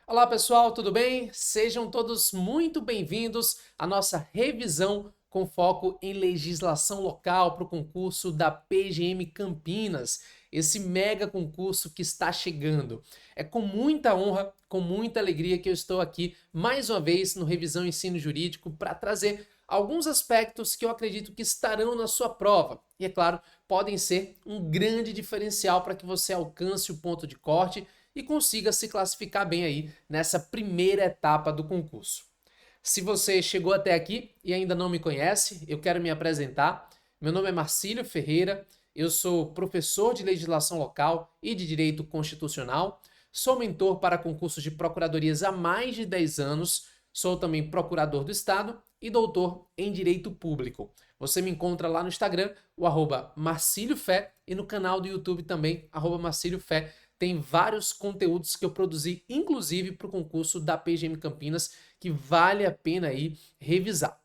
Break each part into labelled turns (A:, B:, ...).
A: Olá pessoal, tudo bem? Sejam todos muito bem-vindos à nossa revisão com foco em legislação local para o concurso da PGM Campinas, esse mega concurso que está chegando. É com muita honra, com muita alegria que eu estou aqui mais uma vez no Revisão Ensino Jurídico para trazer alguns aspectos que eu acredito que estarão na sua prova. E é claro, podem ser um grande diferencial para que você alcance o ponto de corte e consiga se classificar bem aí nessa primeira etapa do concurso. Se você chegou até aqui e ainda não me conhece, eu quero me apresentar. Meu nome é Marcílio Ferreira, eu sou professor de legislação local e de direito constitucional, sou mentor para concursos de procuradorias há mais de 10 anos, sou também procurador do Estado e doutor em direito público. Você me encontra lá no Instagram, o @marciliofé, e no canal do YouTube também, @marciliofé. Tem vários conteúdos que eu produzi, inclusive para o concurso da PGM Campinas, que vale a pena aí revisar.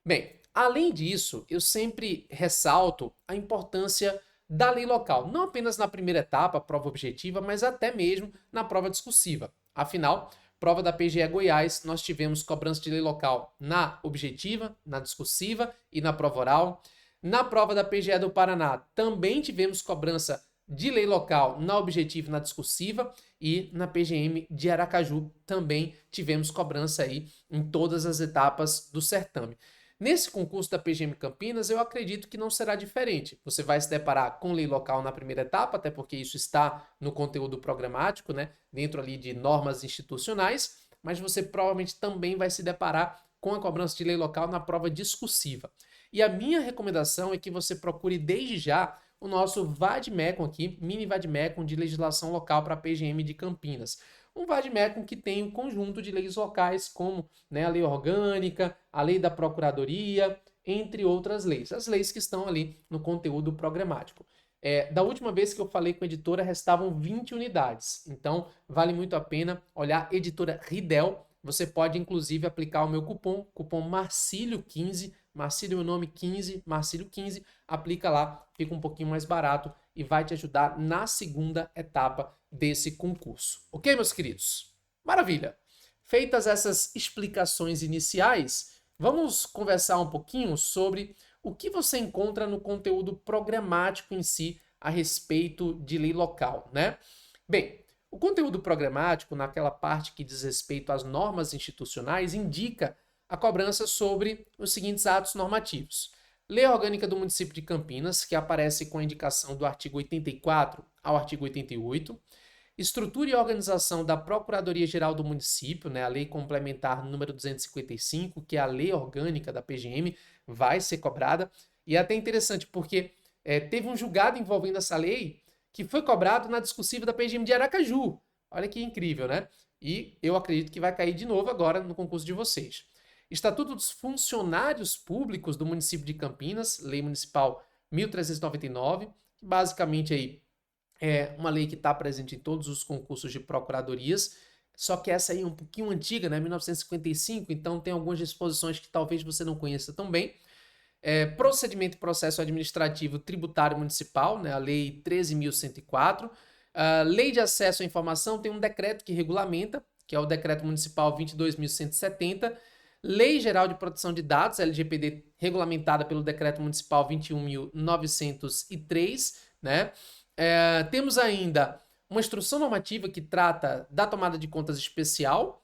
A: Bem, além disso, eu sempre ressalto a importância da lei local, não apenas na primeira etapa, prova objetiva, mas até mesmo na prova discursiva. Afinal, prova da PGE Goiás, nós tivemos cobrança de lei local na objetiva, na discursiva e na prova oral. Na prova da PGE do Paraná, também tivemos cobrança de lei local na objetiva e na discursiva, e na PGM de Aracaju também tivemos cobrança aí em todas as etapas do certame. Nesse concurso da PGM Campinas, eu acredito que não será diferente. Você vai se deparar com lei local na primeira etapa, até porque isso está no conteúdo programático, né, dentro ali de normas institucionais, mas você provavelmente também vai se deparar com a cobrança de lei local na prova discursiva. E a minha recomendação é que você procure desde já o nosso Vadmecum aqui, mini Vadmecum de legislação local para a PGM de Campinas. Um Vadmecum que tem um conjunto de leis locais, como, né, a lei orgânica, a lei da procuradoria, entre outras leis. As leis que estão ali no conteúdo programático. Da última vez que eu falei com a editora, restavam 20 unidades. Então, vale muito a pena olhar editora Ridel. Você pode, inclusive, aplicar o meu cupom Marcílio15, Marcílio meu nome 15, Marcílio 15, aplica lá, fica um pouquinho mais barato e vai te ajudar na segunda etapa desse concurso. Ok, meus queridos? Maravilha! Feitas essas explicações iniciais, vamos conversar um pouquinho sobre o que você encontra no conteúdo programático em si a respeito de lei local, né? Bem, o conteúdo programático, naquela parte que diz respeito às normas institucionais, indica a cobrança sobre os seguintes atos normativos. Lei Orgânica do Município de Campinas, que aparece com a indicação do artigo 84 ao artigo 88. Estrutura e organização da Procuradoria-Geral do Município, né, a Lei Complementar número 255, que é a lei orgânica da PGM, vai ser cobrada. E é até interessante, porque teve um julgado envolvendo essa lei que foi cobrado na discursiva da PGM de Aracaju. Olha que incrível, né? E eu acredito que vai cair de novo agora no concurso de vocês. Estatuto dos Funcionários Públicos do município de Campinas, Lei Municipal 1399, que basicamente aí é uma lei que está presente em todos os concursos de procuradorias, só que essa aí é um pouquinho antiga, né, 1955, então tem algumas disposições que talvez você não conheça tão bem. Procedimento e processo administrativo tributário municipal, né, a Lei 13.104. Lei de acesso à informação tem um decreto que regulamenta, que é o Decreto Municipal 22.170. Lei Geral de Proteção de Dados, LGPD, regulamentada pelo Decreto Municipal 21.903, né? Temos ainda uma instrução normativa que trata da tomada de contas especial,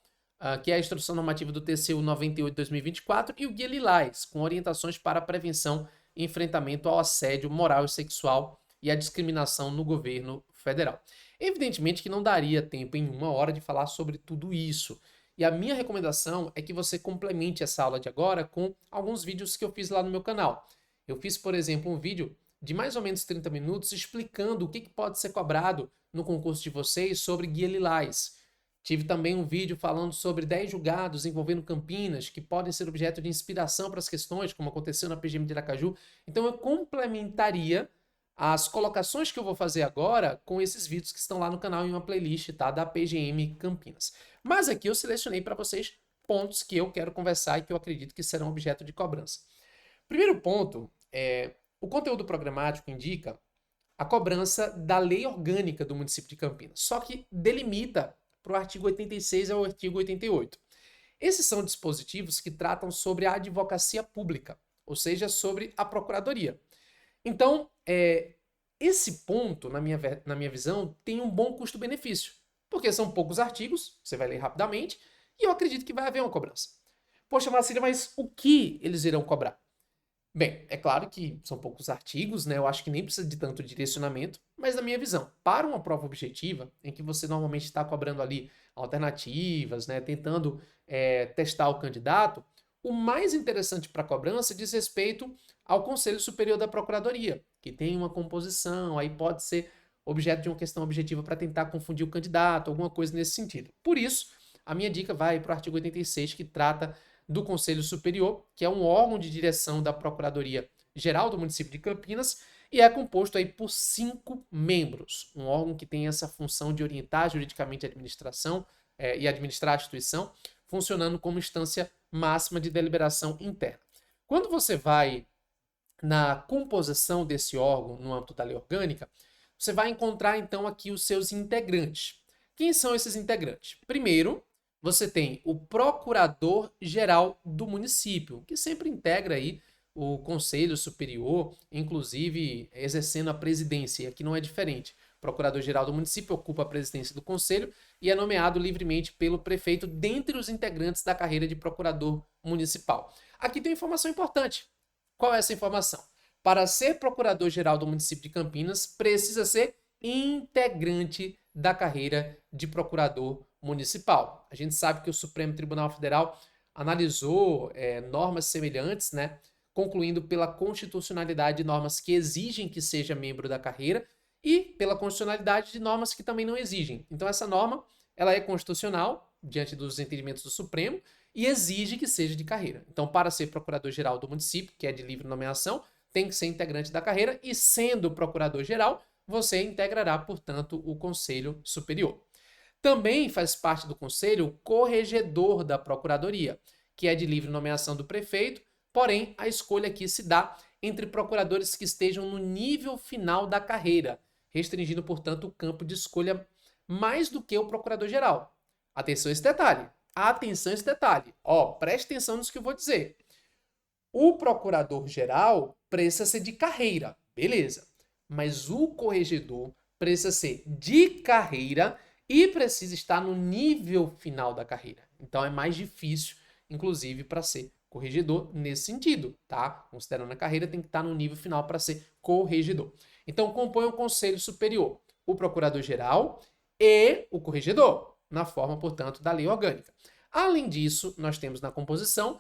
A: que é a instrução normativa do TCU 98/2024, e o Guia Lilás, com orientações para a prevenção e enfrentamento ao assédio moral e sexual e à discriminação no governo federal. Evidentemente que não daria tempo em uma hora de falar sobre tudo isso. E a minha recomendação é que você complemente essa aula de agora com alguns vídeos que eu fiz lá no meu canal. Eu fiz, por exemplo, um vídeo de mais ou menos 30 minutos explicando o que pode ser cobrado no concurso de vocês sobre Guia Lilás. Tive também um vídeo falando sobre 10 julgados envolvendo Campinas, que podem ser objeto de inspiração para as questões, como aconteceu na PGM de Aracaju. Então eu complementaria as colocações que eu vou fazer agora com esses vídeos que estão lá no canal em uma playlist, tá, da PGM Campinas. Mas aqui eu selecionei para vocês pontos que eu quero conversar e que eu acredito que serão objeto de cobrança. Primeiro ponto, o conteúdo programático indica a cobrança da lei orgânica do município de Campinas, só que delimita para o artigo 86 ao artigo 88. Esses são dispositivos que tratam sobre a advocacia pública, ou seja, sobre a procuradoria. Então, esse ponto, na minha visão, tem um bom custo-benefício, porque são poucos artigos, você vai ler rapidamente, e eu acredito que vai haver uma cobrança. Poxa, Marcília, mas o que eles irão cobrar? Bem, é claro que são poucos artigos, né? Eu acho que nem precisa de tanto direcionamento, mas na minha visão, para uma prova objetiva, em que você normalmente está cobrando ali alternativas, né? Tentando testar o candidato, o mais interessante para a cobrança diz respeito ao Conselho Superior da Procuradoria, que tem uma composição, aí pode ser objeto de uma questão objetiva para tentar confundir o candidato, alguma coisa nesse sentido. Por isso, a minha dica vai para o artigo 86, que trata do Conselho Superior, que é um órgão de direção da Procuradoria-Geral do município de Campinas, e é composto aí por 5 membros. Um órgão que tem essa função de orientar juridicamente a administração e administrar a instituição, funcionando como instância máxima de deliberação interna. Quando você vai na composição desse órgão no âmbito da lei orgânica, você vai encontrar então aqui os seus integrantes. Quem são esses integrantes? Primeiro, você tem o procurador-geral do município, que sempre integra aí o Conselho Superior, inclusive exercendo a presidência. E aqui não é diferente. O procurador-geral do município ocupa a presidência do conselho e é nomeado livremente pelo prefeito dentre os integrantes da carreira de procurador municipal. Aqui tem uma informação importante. Qual é essa informação? Para ser procurador-geral do município de Campinas, precisa ser integrante da carreira de procurador municipal. A gente sabe que o Supremo Tribunal Federal analisou normas semelhantes, né, concluindo pela constitucionalidade de normas que exigem que seja membro da carreira e pela constitucionalidade de normas que também não exigem. Então essa norma ela é constitucional diante dos entendimentos do Supremo e exige que seja de carreira. Então, para ser procurador-geral do município, que é de livre nomeação, tem que ser integrante da carreira e, sendo procurador-geral, você integrará, portanto, o Conselho Superior. Também faz parte do Conselho o corregedor da Procuradoria, que é de livre nomeação do prefeito, porém, a escolha aqui se dá entre procuradores que estejam no nível final da carreira, restringindo, portanto, o campo de escolha mais do que o procurador-geral. Atenção a esse detalhe. Atenção a esse detalhe. Preste atenção nisso que eu vou dizer. O procurador-geral precisa ser de carreira, beleza. Mas o corregedor precisa ser de carreira e precisa estar no nível final da carreira. Então é mais difícil, inclusive, para ser corregedor nesse sentido, tá? Considerando a carreira, tem que estar no nível final para ser corregedor. Então compõe o Conselho Superior, o procurador-geral e o corregedor, na forma, portanto, da lei orgânica. Além disso, nós temos na composição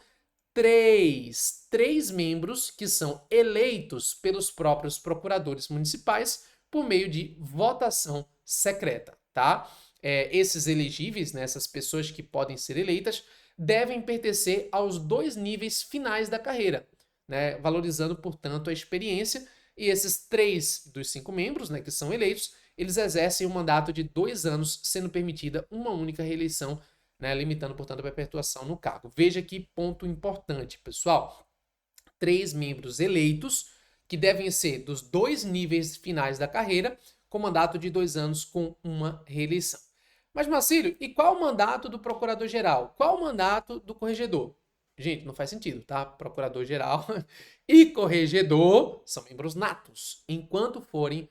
A: três membros que são eleitos pelos próprios procuradores municipais por meio de votação secreta, tá? Esses elegíveis, né, essas pessoas que podem ser eleitas, devem pertencer aos 2 níveis finais da carreira, né, valorizando, portanto, a experiência. E esses 3 dos 5 membros, né, que são eleitos, eles exercem um mandato de 2 anos, sendo permitida uma única reeleição, né, limitando, portanto, a perpetuação no cargo. Veja que ponto importante, pessoal. 3 membros eleitos, que devem ser dos 2 níveis finais da carreira, com mandato de 2 anos com uma reeleição. Mas, Marcílio, e qual o mandato do procurador-geral? Qual o mandato do corregedor? Gente, não faz sentido, tá? Procurador-geral e corregedor são membros natos. Enquanto forem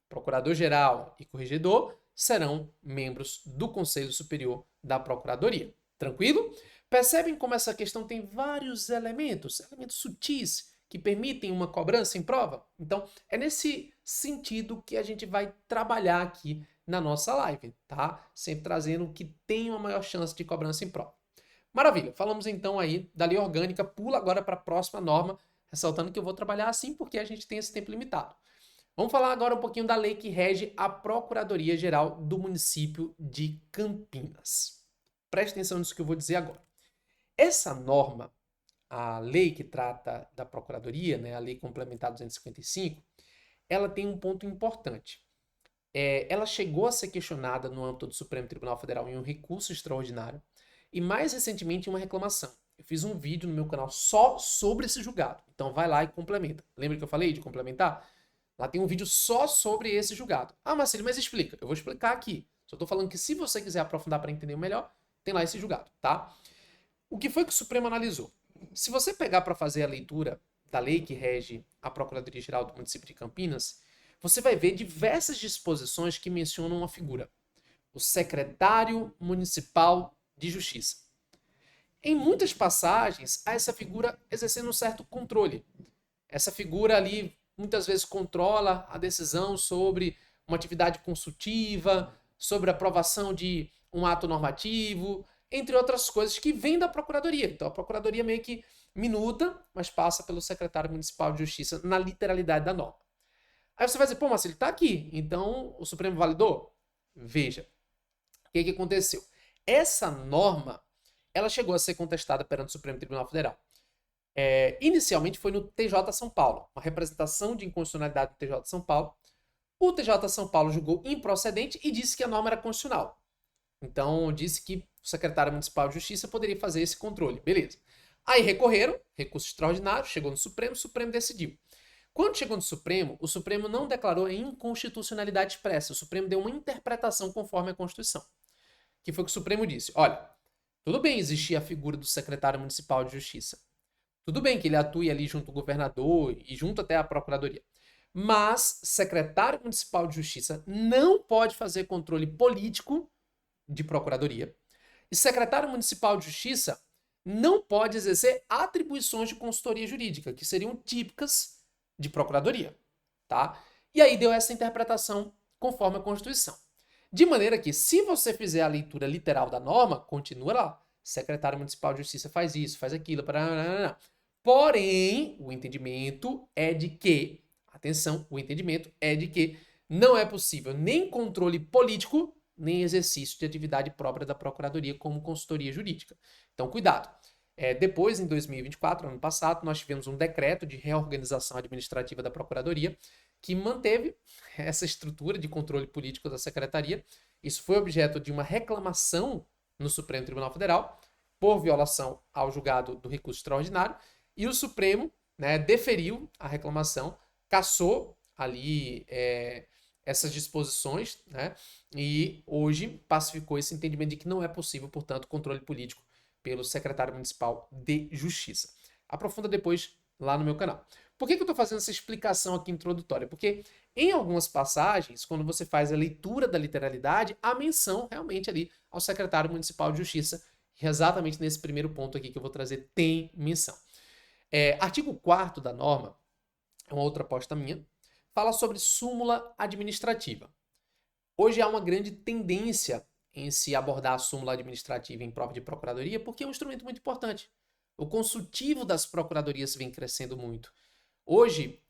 A: procurador-geral e corregedor, serão membros do Conselho Superior da Procuradoria. Tranquilo? Percebem como essa questão tem vários elementos sutis, que permitem uma cobrança em prova? Então, é nesse sentido que a gente vai trabalhar aqui na nossa live, tá? Sempre trazendo o que tem uma maior chance de cobrança em prova. Maravilha, falamos então aí da lei orgânica, pula agora para a próxima norma, ressaltando que eu vou trabalhar assim porque a gente tem esse tempo limitado. Vamos falar agora um pouquinho da lei que rege a Procuradoria-Geral do município de Campinas. Preste atenção nisso que eu vou dizer agora. Essa norma, a lei que trata da Procuradoria, né, a Lei Complementar 255, ela tem um ponto importante. Ela chegou a ser questionada no âmbito do Supremo Tribunal Federal em um recurso extraordinário e mais recentemente em uma reclamação. Eu fiz um vídeo no meu canal só sobre esse julgado. Então vai lá e complementa. Lembra que eu falei de complementar? Lá tem um vídeo só sobre esse julgado. Ah, Marcelo, mas explica. Eu vou explicar aqui. Só tô falando que se você quiser aprofundar para entender melhor, tem lá esse julgado, tá? O que foi que o Supremo analisou? Se você pegar para fazer a leitura da lei que rege a Procuradoria-Geral do município de Campinas, você vai ver diversas disposições que mencionam uma figura: o secretário municipal de justiça. Em muitas passagens, há essa figura exercendo um certo controle. Essa figura ali muitas vezes controla a decisão sobre uma atividade consultiva, sobre a aprovação de um ato normativo, entre outras coisas que vêm da Procuradoria. Então a Procuradoria meio que minuta, mas passa pelo secretário municipal de justiça na literalidade da norma. Aí você vai dizer, pô, mas ele está aqui, então o Supremo validou? Veja, o que aconteceu? Essa norma, ela chegou a ser contestada perante o Supremo Tribunal Federal. Inicialmente foi no TJ São Paulo, uma representação de inconstitucionalidade do TJ São Paulo. O TJ São Paulo julgou improcedente e disse que a norma era constitucional. Então, disse que o secretário municipal de justiça poderia fazer esse controle. Beleza. Aí recorreram, recurso extraordinário, chegou no Supremo, o Supremo decidiu. Quando chegou no Supremo, o Supremo não declarou a inconstitucionalidade expressa. O Supremo deu uma interpretação conforme a Constituição. Que foi o que o Supremo disse. Olha, tudo bem existir a figura do secretário municipal de justiça. Tudo bem que ele atue ali junto ao governador e junto até à procuradoria. Mas secretário municipal de justiça não pode fazer controle político de procuradoria. E secretário municipal de justiça não pode exercer atribuições de consultoria jurídica, que seriam típicas de procuradoria, tá? E aí deu essa interpretação conforme a Constituição. De maneira que, se você fizer a leitura literal da norma, continua lá. Secretário municipal de justiça faz isso, faz aquilo, porém, o entendimento é de que, atenção, o entendimento é de que não é possível nem controle político, nem exercício de atividade própria da Procuradoria como consultoria jurídica. Então, cuidado. Depois, em 2024, ano passado, nós tivemos um decreto de reorganização administrativa da Procuradoria que manteve essa estrutura de controle político da Secretaria. Isso foi objeto de uma reclamação no Supremo Tribunal Federal por violação ao julgado do recurso extraordinário e o Supremo, né, deferiu a reclamação, cassou ali essas disposições, né, e hoje pacificou esse entendimento de que não é possível, portanto, controle político pelo secretário municipal de justiça. Aprofunda depois lá no meu canal. Por que eu estou fazendo essa explicação aqui introdutória? Porque em algumas passagens, quando você faz a leitura da literalidade, há menção realmente ali ao secretário municipal de justiça, e exatamente nesse primeiro ponto aqui que eu vou trazer tem menção. Artigo 4º da norma, é uma outra aposta minha, fala sobre súmula administrativa. Hoje há uma grande tendência em se abordar a súmula administrativa em prova de procuradoria, porque é um instrumento muito importante. O consultivo das procuradorias vem crescendo muito. Hoje,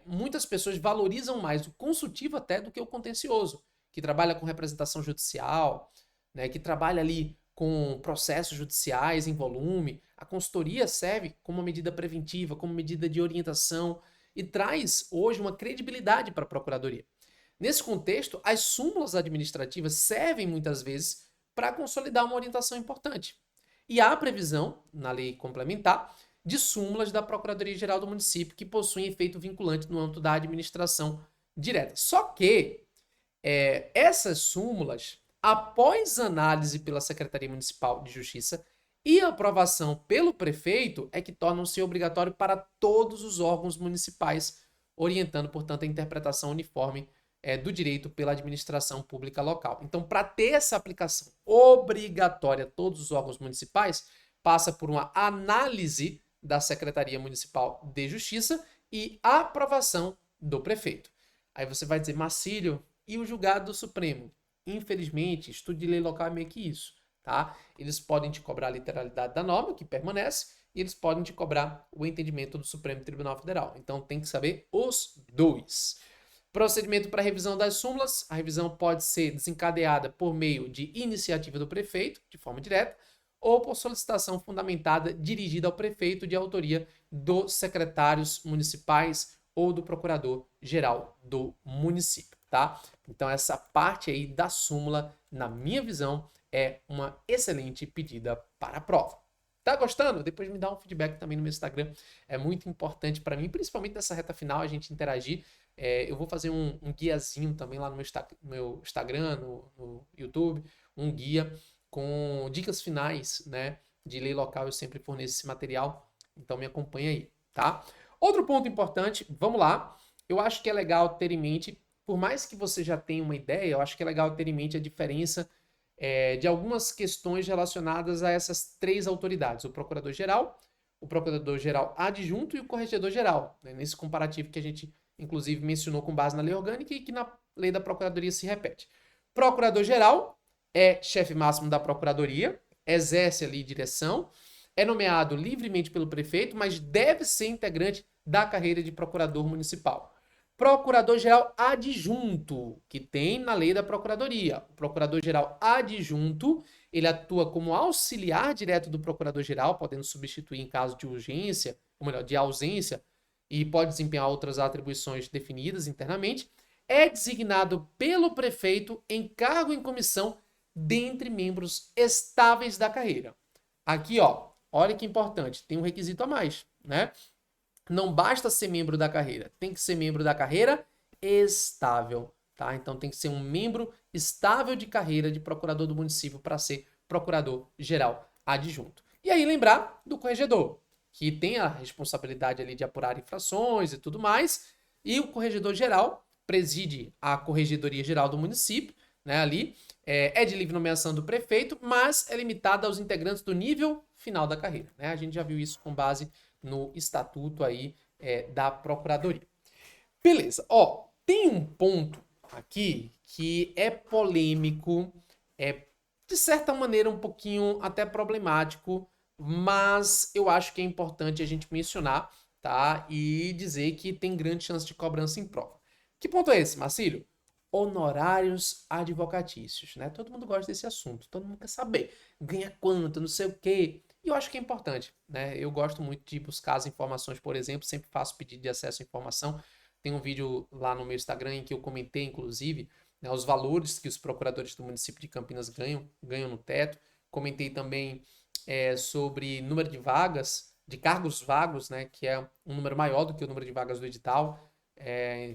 A: muitas pessoas valorizam mais o consultivo até do que o contencioso, que trabalha com representação judicial, né, que trabalha ali com processos judiciais em volume. A consultoria serve como uma medida preventiva, como medida de orientação e traz hoje uma credibilidade para a procuradoria. Nesse contexto, as súmulas administrativas servem muitas vezes para consolidar uma orientação importante. E há previsão, na lei complementar, de súmulas da Procuradoria-Geral do município que possuem efeito vinculante no âmbito da administração direta. Só que essas súmulas, após análise pela Secretaria Municipal de Justiça e aprovação pelo prefeito, é que tornam-se obrigatório para todos os órgãos municipais, orientando, portanto, a interpretação uniforme do direito pela administração pública local. Então, para ter essa aplicação obrigatória a todos os órgãos municipais, passa por uma análise da Secretaria Municipal de Justiça e aprovação do prefeito. Aí você vai dizer, Marcílio, e o julgado do Supremo? Infelizmente, estudo de lei local é meio que isso, tá? Eles podem te cobrar a literalidade da norma, que permanece, e eles podem te cobrar o entendimento do Supremo Tribunal Federal. Então, tem que saber os dois. Procedimento para revisão das súmulas. A revisão pode ser desencadeada por meio de iniciativa do prefeito, de forma direta, ou por solicitação fundamentada dirigida ao prefeito de autoria dos secretários municipais ou do procurador-geral do município, tá? Então, essa parte aí da súmula, na minha visão, é uma excelente pedida para a prova. Tá gostando? Depois me dá um feedback também no meu Instagram. É muito importante para mim, principalmente nessa reta final, a gente interagir. Eu vou fazer um guiazinho também lá no meu Instagram, no YouTube, um guia com dicas finais, né? De lei local, eu sempre forneço esse material, então me acompanha aí, tá? Outro ponto importante, vamos lá. Eu acho que é legal ter em mente, por mais que você já tenha uma ideia, eu acho que é legal ter em mente a diferença de algumas questões relacionadas a essas três autoridades: o procurador-geral, o procurador-geral adjunto e o corregedor-geral, né? Nesse comparativo que a gente, inclusive, mencionou com base na lei orgânica e que na lei da procuradoria se repete. Procurador-geral é chefe máximo da procuradoria, exerce ali direção, é nomeado livremente pelo prefeito, mas deve ser integrante da carreira de procurador municipal. Procurador-geral adjunto, que tem na lei da procuradoria. O procurador-geral adjunto, ele atua como auxiliar direto do procurador-geral, podendo substituir em caso de urgência, ou melhor, de ausência, e pode desempenhar outras atribuições definidas internamente. É designado pelo prefeito em cargo em comissão dentre membros estáveis da carreira. Aqui, ó, olha que importante, tem um requisito a mais, né? Não basta ser membro da carreira, tem que ser membro da carreira estável, tá? Então tem que ser um membro estável de carreira de procurador do município para ser procurador-geral adjunto. E aí lembrar do corregedor, que tem a responsabilidade ali de apurar infrações e tudo mais, e o corregedor-geral preside a Corregedoria Geral do município, né, ali, é de livre nomeação do prefeito, mas é limitada aos integrantes do nível final da carreira, né? A gente já viu isso com base no estatuto aí da Procuradoria. Beleza, ó, tem um ponto aqui que é polêmico, de certa maneira um pouquinho até problemático, mas eu acho que é importante a gente mencionar, tá? E dizer que tem grande chance de cobrança em prova. Que ponto é esse, Marcílio? Honorários advocatícios, né? Todo mundo gosta desse assunto, todo mundo quer saber. Ganha quanto, não sei o quê. E eu acho que é importante, né? Eu gosto muito de buscar as informações, por exemplo, sempre faço pedido de acesso à informação. Tem um vídeo lá no meu Instagram em que eu comentei, inclusive, né, os valores que os procuradores do município de Campinas ganham no teto. Comentei também sobre número de vagas, de cargos vagos, né, que é um número maior do que o número de vagas do edital.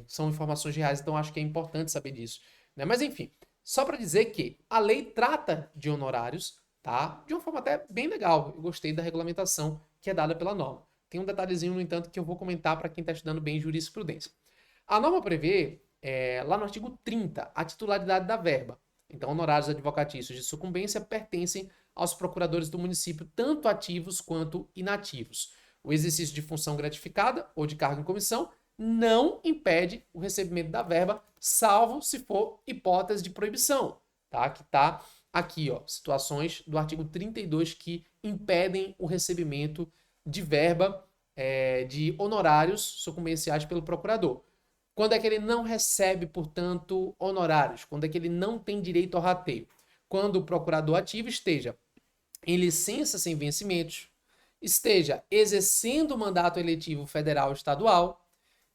A: São informações reais, então acho que é importante saber disso, né? Mas enfim, só para dizer que a lei trata de honorários, tá? De uma forma até bem legal. Eu gostei da regulamentação que é dada pela norma. Tem um detalhezinho, no entanto, que eu vou comentar para quem está estudando bem jurisprudência. A norma prevê, lá no artigo 30, a titularidade da verba. Então, honorários advocatícios de sucumbência pertencem aos procuradores do município, tanto ativos quanto inativos. O exercício de função gratificada ou de cargo em comissão não impede o recebimento da verba, salvo se for hipótese de proibição, tá? Que tá aqui, ó, situações do artigo 32 que impedem o recebimento de verba de honorários sucumbenciais pelo procurador. Quando é que ele não recebe, portanto, honorários? Quando é que ele não tem direito ao rateio? Quando o procurador ativo esteja em licença sem vencimentos, esteja exercendo o mandato eletivo federal ou estadual,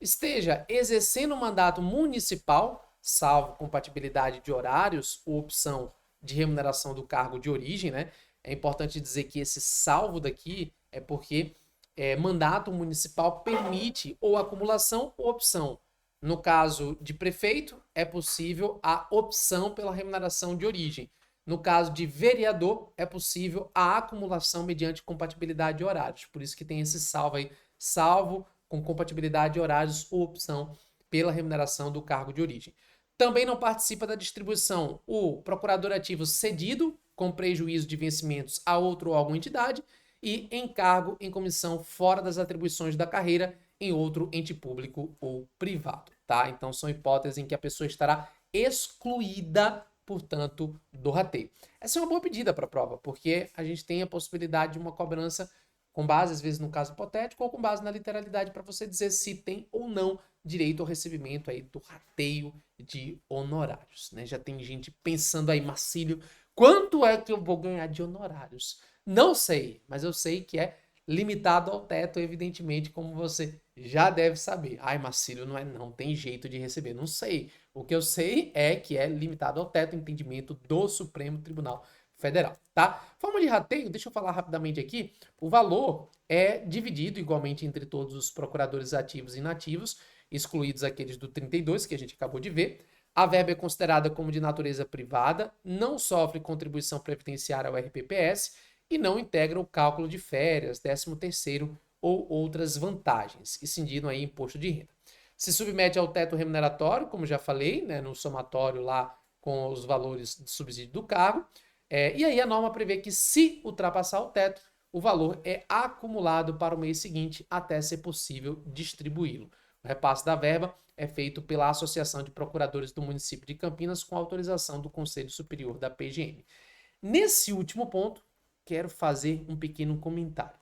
A: esteja exercendo o mandato municipal, salvo compatibilidade de horários ou opção de remuneração do cargo de origem, né? É importante dizer que esse salvo daqui é porque mandato municipal permite ou acumulação ou opção. No caso de prefeito, é possível a opção pela remuneração de origem. No caso de vereador, é possível a acumulação mediante compatibilidade de horários. Por isso que tem esse salvo aí, salvo com compatibilidade de horários ou opção pela remuneração do cargo de origem. Também não participa da distribuição o procurador ativo cedido, com prejuízo de vencimentos a outro órgão ou entidade, e encargo em comissão fora das atribuições da carreira em outro ente público ou privado, tá? Então são hipóteses em que a pessoa estará excluída, portanto, do rateio. Essa é uma boa pedida para a prova, porque a gente tem a possibilidade de uma cobrança com base, às vezes, no caso hipotético, ou com base na literalidade, para você dizer se tem ou não direito ao recebimento aí do rateio de honorários, né? Já tem gente pensando aí, Marcílio, quanto é que eu vou ganhar de honorários? Não sei, mas eu sei que é limitado ao teto, evidentemente, como você já deve saber. Ai, Marcílio, não tem jeito de receber. Não sei. O que eu sei é que é limitado ao teto, entendimento do Supremo Tribunal Federal, tá? Forma de rateio, deixa eu falar rapidamente aqui. O valor é dividido igualmente entre todos os procuradores ativos e inativos, excluídos aqueles do 32, que a gente acabou de ver. A verba é considerada como de natureza privada, não sofre contribuição previdenciária ao RPPS e não integra o cálculo de férias, 13º ou outras vantagens, excindindo aí imposto de renda. Se submete ao teto remuneratório, como já falei, né, no somatório lá com os valores de subsídio do cargo. E aí a norma prevê que, se ultrapassar o teto, o valor é acumulado para o mês seguinte até ser possível distribuí-lo. O repasse da verba é feito pela Associação de Procuradores do Município de Campinas com autorização do Conselho Superior da PGM. Nesse último ponto, quero fazer um pequeno comentário.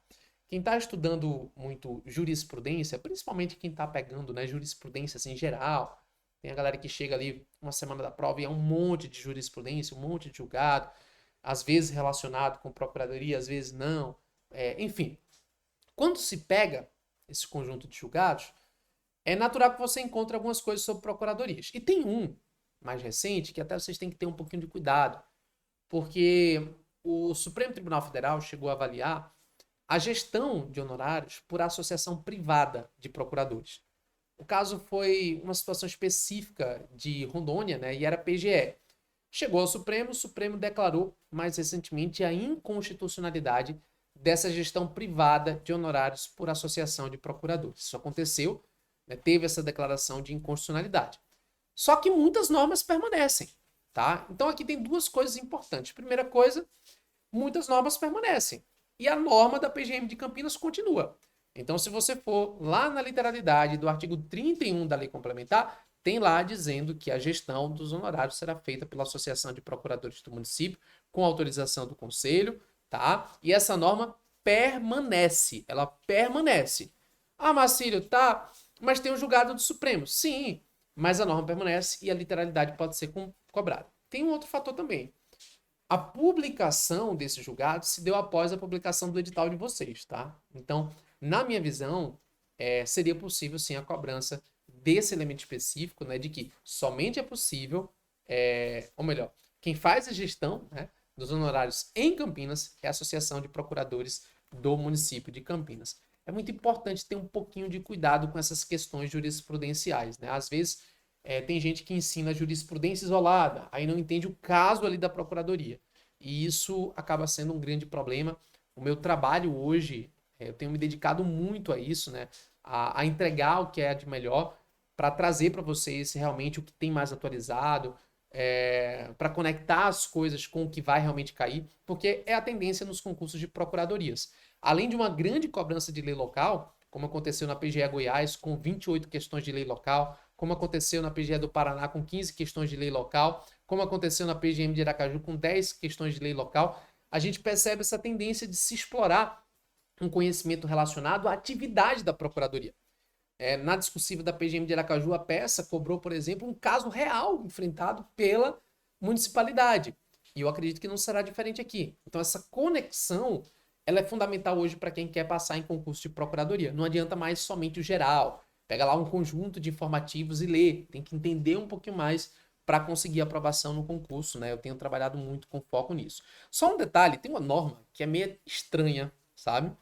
A: Quem está estudando muito jurisprudência, principalmente quem está pegando, né, jurisprudência assim, em geral, tem a galera que chega ali uma semana da prova e é um monte de jurisprudência, um monte de julgado, às vezes relacionado com procuradoria, às vezes não. Enfim, quando se pega esse conjunto de julgados, é natural que você encontre algumas coisas sobre procuradorias. E tem um mais recente que até vocês têm que ter um pouquinho de cuidado, porque o Supremo Tribunal Federal chegou a avaliar a gestão de honorários por associação privada de procuradores. O caso foi uma situação específica de Rondônia, né, e era PGE. Chegou ao Supremo, o Supremo declarou mais recentemente a inconstitucionalidade dessa gestão privada de honorários por associação de procuradores. Isso aconteceu, né, teve essa declaração de inconstitucionalidade. Só que muitas normas permanecem, tá? Então aqui tem duas coisas importantes. Primeira coisa, muitas normas permanecem. E a norma da PGM de Campinas continua. Então, se você for lá na literalidade do artigo 31 da Lei Complementar, tem lá dizendo que a gestão dos honorários será feita pela Associação de Procuradores do Município, com autorização do Conselho, tá? E essa norma permanece, ela permanece. Ah, Marcílio, tá, mas tem um julgado do Supremo. Sim, mas a norma permanece e a literalidade pode ser cobrada. Tem um outro fator também. A publicação desse julgado se deu após a publicação do edital de vocês, tá? Então, na minha visão, seria possível sim a cobrança desse elemento específico, né? De que somente é possível, ou melhor, quem faz a gestão, né, dos honorários em Campinas é a Associação de Procuradores do município de Campinas. É muito importante ter um pouquinho de cuidado com essas questões jurisprudenciais, né? Às vezes, tem gente que ensina jurisprudência isolada, aí não entende o caso ali da procuradoria. E isso acaba sendo um grande problema. O meu trabalho hoje, eu tenho me dedicado muito a isso, né? A entregar o que é de melhor para trazer para vocês realmente o que tem mais atualizado, para conectar as coisas com o que vai realmente cair, porque é a tendência nos concursos de procuradorias. Além de uma grande cobrança de lei local, como aconteceu na PGE Goiás, com 28 questões de lei local, como aconteceu na PGE do Paraná com 15 questões de lei local, como aconteceu na PGM de Aracaju com 10 questões de lei local, a gente percebe essa tendência de se explorar um conhecimento relacionado à atividade da Procuradoria. Na discussiva da PGM de Aracaju, a peça cobrou, por exemplo, um caso real enfrentado pela municipalidade. E eu acredito que não será diferente aqui. Então, essa conexão ela é fundamental hoje para quem quer passar em concurso de procuradoria. Não adianta mais somente o geral. Pega lá um conjunto de informativos e lê. Tem que entender um pouquinho mais para conseguir aprovação no concurso, né? Eu tenho trabalhado muito com foco nisso. Só um detalhe, tem uma norma que é meio estranha, sabe?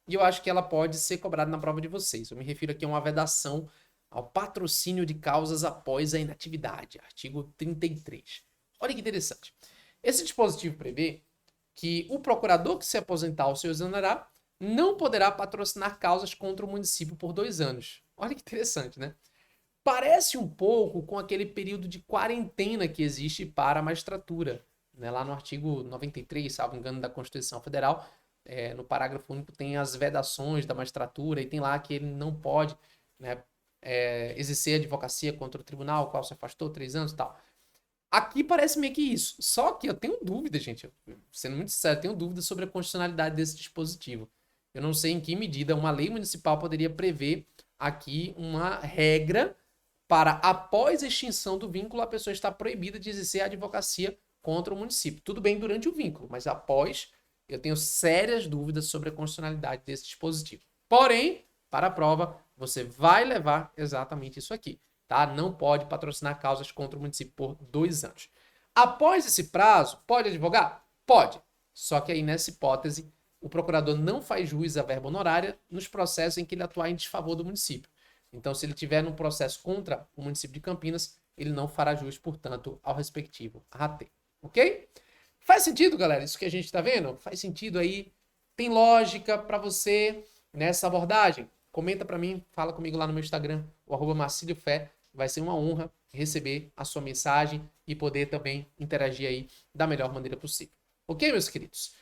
A: E eu acho que ela pode ser cobrada na prova de vocês. Eu me refiro aqui a uma vedação ao patrocínio de causas após a inatividade, artigo 33. Olha que interessante. Esse dispositivo prevê que o procurador que se aposentar ou se exonerar não poderá patrocinar causas contra o município por 2 anos. Olha que interessante, né? Parece um pouco com aquele período de quarentena que existe para a magistratura. Né? Lá no artigo 93, salvo engano, da Constituição Federal, no parágrafo único tem as vedações da magistratura e tem lá que ele não pode, né, exercer advocacia contra o tribunal, o qual se afastou 3 anos e tal. Aqui parece meio que isso. Só que eu tenho dúvida, gente. Sendo muito sincero, eu tenho dúvida sobre a constitucionalidade desse dispositivo. Eu não sei em que medida uma lei municipal poderia prever aqui uma regra para, após a extinção do vínculo, a pessoa estar proibida de exercer a advocacia contra o município. Tudo bem durante o vínculo, mas após, eu tenho sérias dúvidas sobre a constitucionalidade desse dispositivo. Porém, para a prova, você vai levar exatamente isso aqui. Tá? Não pode patrocinar causas contra o município por 2 anos. Após esse prazo, pode advogar? Pode. Só que aí, nessa hipótese, o procurador não faz jus à verba honorária nos processos em que ele atuar em desfavor do município. Então, se ele tiver num processo contra o município de Campinas, ele não fará jus, portanto, ao respectivo rateio. Ok? Faz sentido, galera? Isso que a gente está vendo? Faz sentido aí? Tem lógica para você nessa abordagem? Comenta para mim, fala comigo lá no meu Instagram, o @marciliofé. Vai ser uma honra receber a sua mensagem e poder também interagir aí da melhor maneira possível. Ok, meus queridos?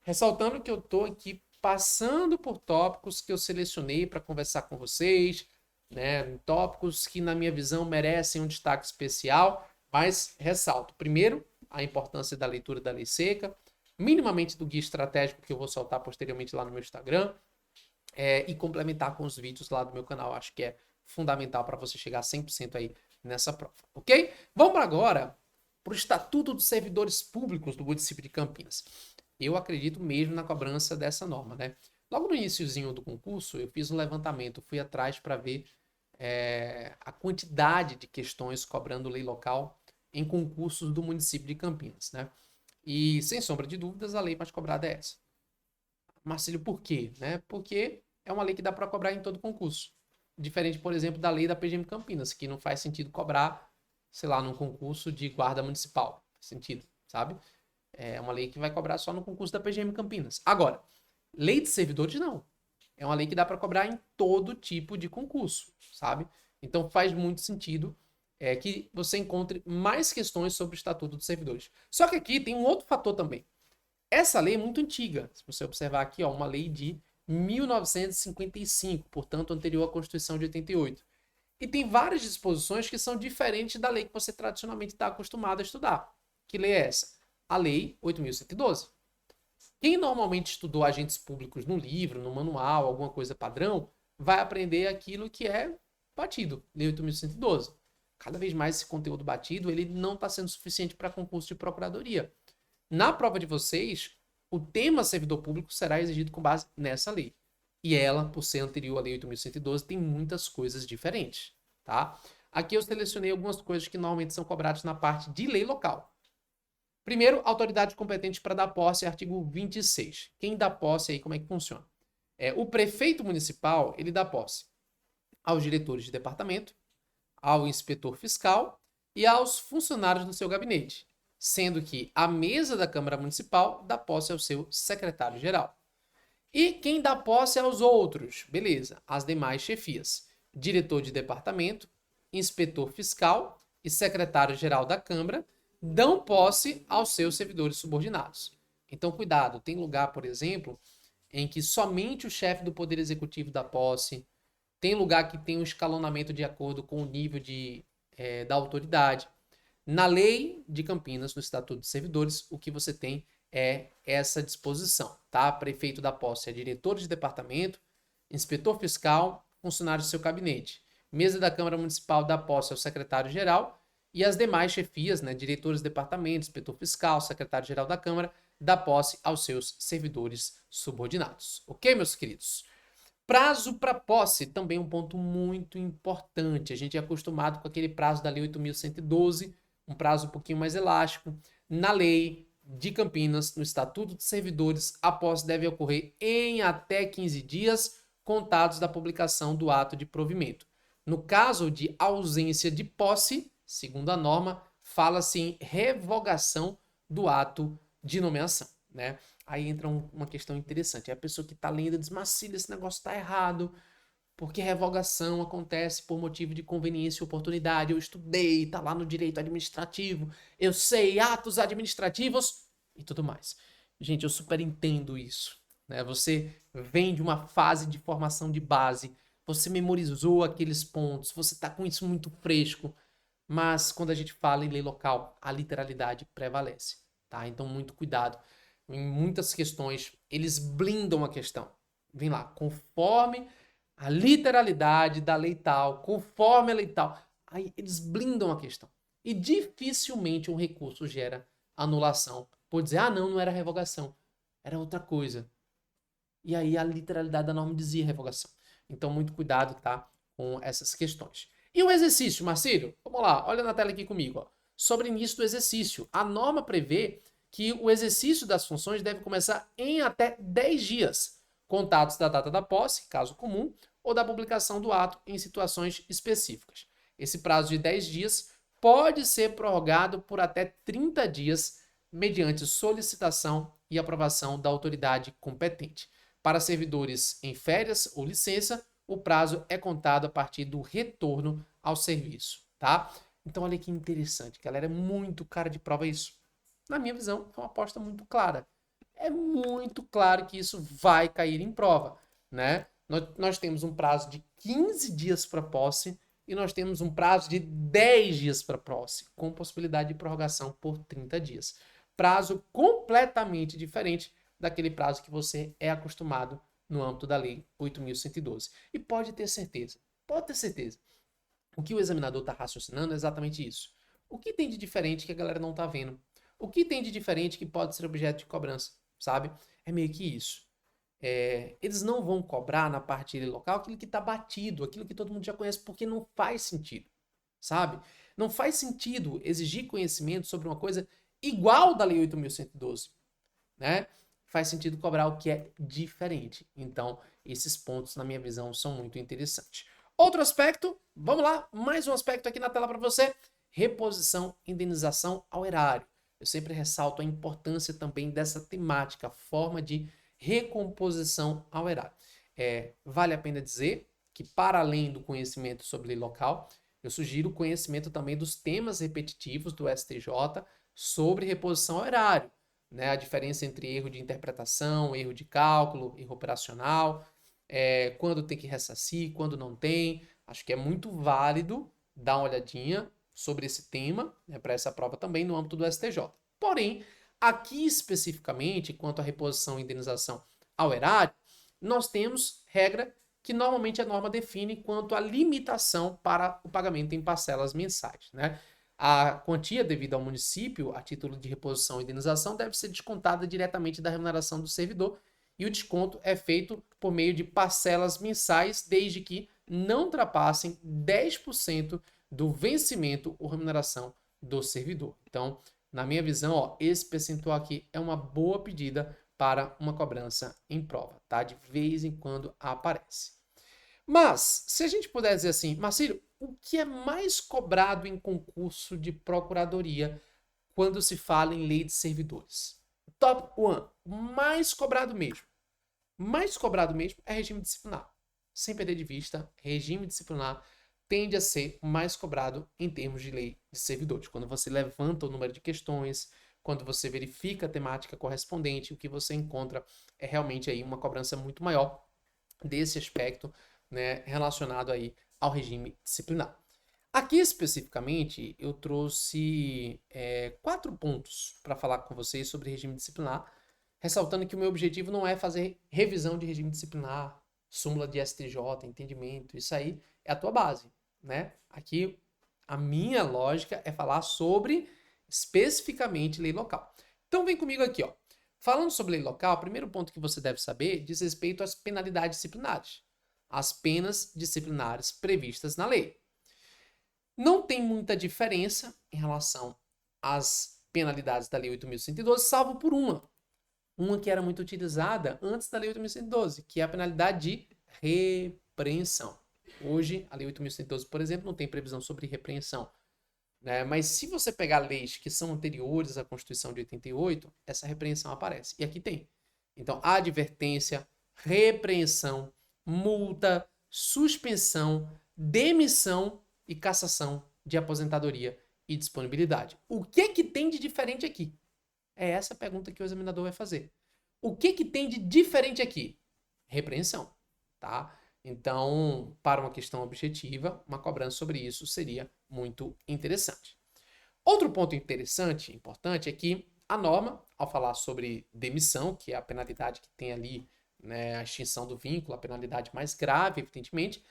A: Ressaltando que eu estou aqui passando por tópicos que eu selecionei para conversar com vocês, né? Tópicos que, na minha visão, merecem um destaque especial, mas ressalto, primeiro, a importância da leitura da lei seca, minimamente do guia estratégico que eu vou soltar posteriormente lá no meu Instagram, e complementar com os vídeos lá do meu canal. Acho que é fundamental para você chegar a 100% aí nessa prova, ok? Vamos agora para o Estatuto dos Servidores Públicos do município de Campinas. Eu acredito mesmo na cobrança dessa norma, né? Logo no iniciozinho do concurso, eu fiz um levantamento, fui atrás para ver a quantidade de questões cobrando lei local em concursos do município de Campinas, né? E, sem sombra de dúvidas, a lei mais cobrada é essa. Marcílio, por quê? Né? Porque é uma lei que dá para cobrar em todo concurso. Diferente, por exemplo, da lei da PGM Campinas, que não faz sentido cobrar, sei lá, num concurso de guarda municipal. Faz sentido, sabe? É uma lei que vai cobrar só no concurso da PGM Campinas. Agora, lei de servidores não. É uma lei que dá para cobrar em todo tipo de concurso, sabe? Então faz muito sentido que você encontre mais questões sobre o Estatuto dos Servidores. Só que aqui tem um outro fator também. Essa lei é muito antiga. Se você observar aqui, ó, uma lei de 1955, portanto anterior à Constituição de 88. E tem várias disposições que são diferentes da lei que você tradicionalmente está acostumado a estudar. Que lei é essa? A Lei 8.112. Quem normalmente estudou agentes públicos no livro, no manual, alguma coisa padrão, vai aprender aquilo que é batido, Lei 8.112. Cada vez mais esse conteúdo batido, ele não está sendo suficiente para concurso de procuradoria. Na prova de vocês, o tema servidor público será exigido com base nessa lei. E ela, por ser anterior à Lei 8.112, tem muitas coisas diferentes, tá? Aqui eu selecionei algumas coisas que normalmente são cobradas na parte de lei local. Primeiro, autoridade competente para dar posse, artigo 26. Quem dá posse aí, como é que funciona? O prefeito municipal, ele dá posse aos diretores de departamento, ao inspetor fiscal e aos funcionários do seu gabinete, sendo que a mesa da Câmara Municipal dá posse ao seu secretário-geral. E quem dá posse aos outros? Beleza, as demais chefias. Diretor de departamento, inspetor fiscal e secretário-geral da Câmara dão posse aos seus servidores subordinados. Então, cuidado, tem lugar, por exemplo, em que somente o chefe do Poder Executivo dá posse, tem lugar que tem um escalonamento de acordo com o nível da autoridade. Na lei de Campinas, no Estatuto dos Servidores, o que você tem é essa disposição, tá? Prefeito da posse é diretor de departamento, inspetor fiscal, funcionário do seu gabinete. Mesa da Câmara Municipal dá posse ao secretário-geral e as demais chefias, né, diretores de departamento, inspetor fiscal, secretário-geral da Câmara, dá posse aos seus servidores subordinados. Ok, meus queridos? Prazo para posse, também um ponto muito importante. A gente é acostumado com aquele prazo da Lei 8.112, um prazo um pouquinho mais elástico. Na lei de Campinas, no Estatuto dos Servidores, a posse deve ocorrer em até 15 dias, contados da publicação do ato de provimento. No caso de ausência de posse, segundo a norma, fala-se em revogação do ato de nomeação, né? Aí entra uma questão interessante. É a pessoa que está lendo diz, Marcílio, esse negócio está errado, porque revogação acontece por motivo de conveniência e oportunidade. Eu estudei, está lá no direito administrativo, eu sei atos administrativos e tudo mais. Gente, eu super entendo isso, né? Você vem de uma fase de formação de base, você memorizou aqueles pontos, você está com isso muito fresco, mas quando a gente fala em lei local, a literalidade prevalece, tá? Então, muito cuidado. Em muitas questões, eles blindam a questão. Vem lá, conforme a literalidade da lei tal, conforme a lei tal. Aí eles blindam a questão. E dificilmente um recurso gera anulação. Por dizer, não, não era revogação. Era outra coisa. E aí a literalidade da norma dizia revogação. Então, muito cuidado, tá? Com essas questões. E o exercício, Marcílio? Vamos lá, olha na tela aqui comigo. Ó. Sobre o início do exercício. A norma prevê que o exercício das funções deve começar em até 10 dias, contados da data da posse, caso comum, ou da publicação do ato em situações específicas. Esse prazo de 10 dias pode ser prorrogado por até 30 dias, mediante solicitação e aprovação da autoridade competente. Para servidores em férias ou licença, o prazo é contado a partir do retorno ao serviço, tá? Então, olha que interessante, galera, é muito cara de prova isso. Na minha visão, é uma aposta muito clara. É muito claro que isso vai cair em prova, né? Nós temos um prazo de 15 dias para posse e nós temos um prazo de 10 dias para posse, com possibilidade de prorrogação por 30 dias. Prazo completamente diferente daquele prazo que você é acostumado no âmbito da Lei 8.112. E pode ter certeza, o que o examinador está raciocinando é exatamente isso. O que tem de diferente que a galera não está vendo? O que tem de diferente que pode ser objeto de cobrança, sabe? É meio que isso. Eles não vão cobrar na parte local aquilo que está batido, aquilo que todo mundo já conhece, porque não faz sentido, sabe? Não faz sentido exigir conhecimento sobre uma coisa igual da Lei 8.112, né? Faz sentido cobrar o que é diferente. Então, esses pontos, na minha visão, são muito interessantes. Outro aspecto, vamos lá, mais um aspecto aqui na tela para você, reposição, indenização ao erário. Eu sempre ressalto a importância também dessa temática, a forma de recomposição ao erário. Vale a pena dizer que, para além do conhecimento sobre lei local, eu sugiro o conhecimento também dos temas repetitivos do STJ sobre reposição ao erário, né? A diferença entre erro de interpretação, erro de cálculo, erro operacional, quando tem que ressarcir, quando não tem. Acho que é muito válido dar uma olhadinha sobre esse tema, né, para essa prova também no âmbito do STJ. Porém, aqui especificamente, quanto à reposição e indenização ao erário, nós temos regra que normalmente a norma define quanto à limitação para o pagamento em parcelas mensais, né? A quantia devida ao município a título de reposição e indenização deve ser descontada diretamente da remuneração do servidor e o desconto é feito por meio de parcelas mensais, desde que não ultrapassem 10% do vencimento ou remuneração do servidor. Então, na minha visão, esse percentual aqui é uma boa pedida para uma cobrança em prova, tá? De vez em quando aparece. Mas, se a gente puder dizer assim, Marcílio, o que é mais cobrado em concurso de procuradoria quando se fala em lei de servidores? Top 1, mais cobrado mesmo. Mais cobrado mesmo é regime disciplinar. Sem perder de vista, regime disciplinar tende a ser mais cobrado em termos de lei de servidores. Quando você levanta o número de questões, quando você verifica a temática correspondente, o que você encontra é realmente aí uma cobrança muito maior desse aspecto, né, relacionado aí ao regime disciplinar. Aqui especificamente eu trouxe 4 pontos para falar com vocês sobre regime disciplinar, ressaltando que o meu objetivo não é fazer revisão de regime disciplinar, súmula de STJ, entendimento, isso aí é a tua base, né? Aqui a minha lógica é falar sobre especificamente lei local. Então vem comigo aqui, ó. Falando sobre lei local, o primeiro ponto que você deve saber diz respeito às penalidades disciplinares, as penas disciplinares previstas na lei. Não tem muita diferença em relação às penalidades da Lei 8.112, salvo por uma que era muito utilizada antes da Lei 8.112, que é a penalidade de repreensão. Hoje, a Lei 8.112, por exemplo, não tem previsão sobre repreensão, né? Mas se você pegar leis que são anteriores à Constituição de 88, essa repreensão aparece. E aqui tem. Então, advertência, repreensão, multa, suspensão, demissão e cassação de aposentadoria e disponibilidade. O que tem de diferente aqui? É essa a pergunta que o examinador vai fazer. O que tem de diferente aqui? Repreensão, tá? Então, para uma questão objetiva, uma cobrança sobre isso seria muito interessante. Outro ponto interessante, importante, é que a norma, ao falar sobre demissão, que é a penalidade que tem ali, né, a extinção do vínculo, a penalidade mais grave, evidentemente,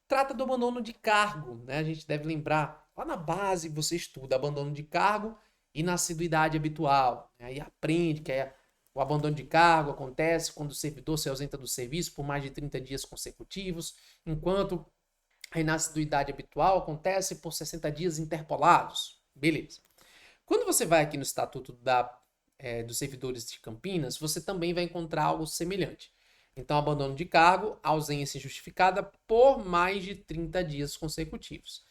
A: trata do abandono de cargo, né? A gente deve lembrar, lá na base você estuda abandono de cargo e na assiduidade habitual, né? Aí aprende que o abandono de cargo acontece quando o servidor se ausenta do serviço por mais de 30 dias consecutivos, enquanto a inassiduidade habitual acontece por 60 dias interpolados. Beleza. Quando você vai aqui no Estatuto da dos servidores de Campinas, você também vai encontrar algo semelhante. Então, abandono de cargo, ausência injustificada por mais de 30 dias consecutivos.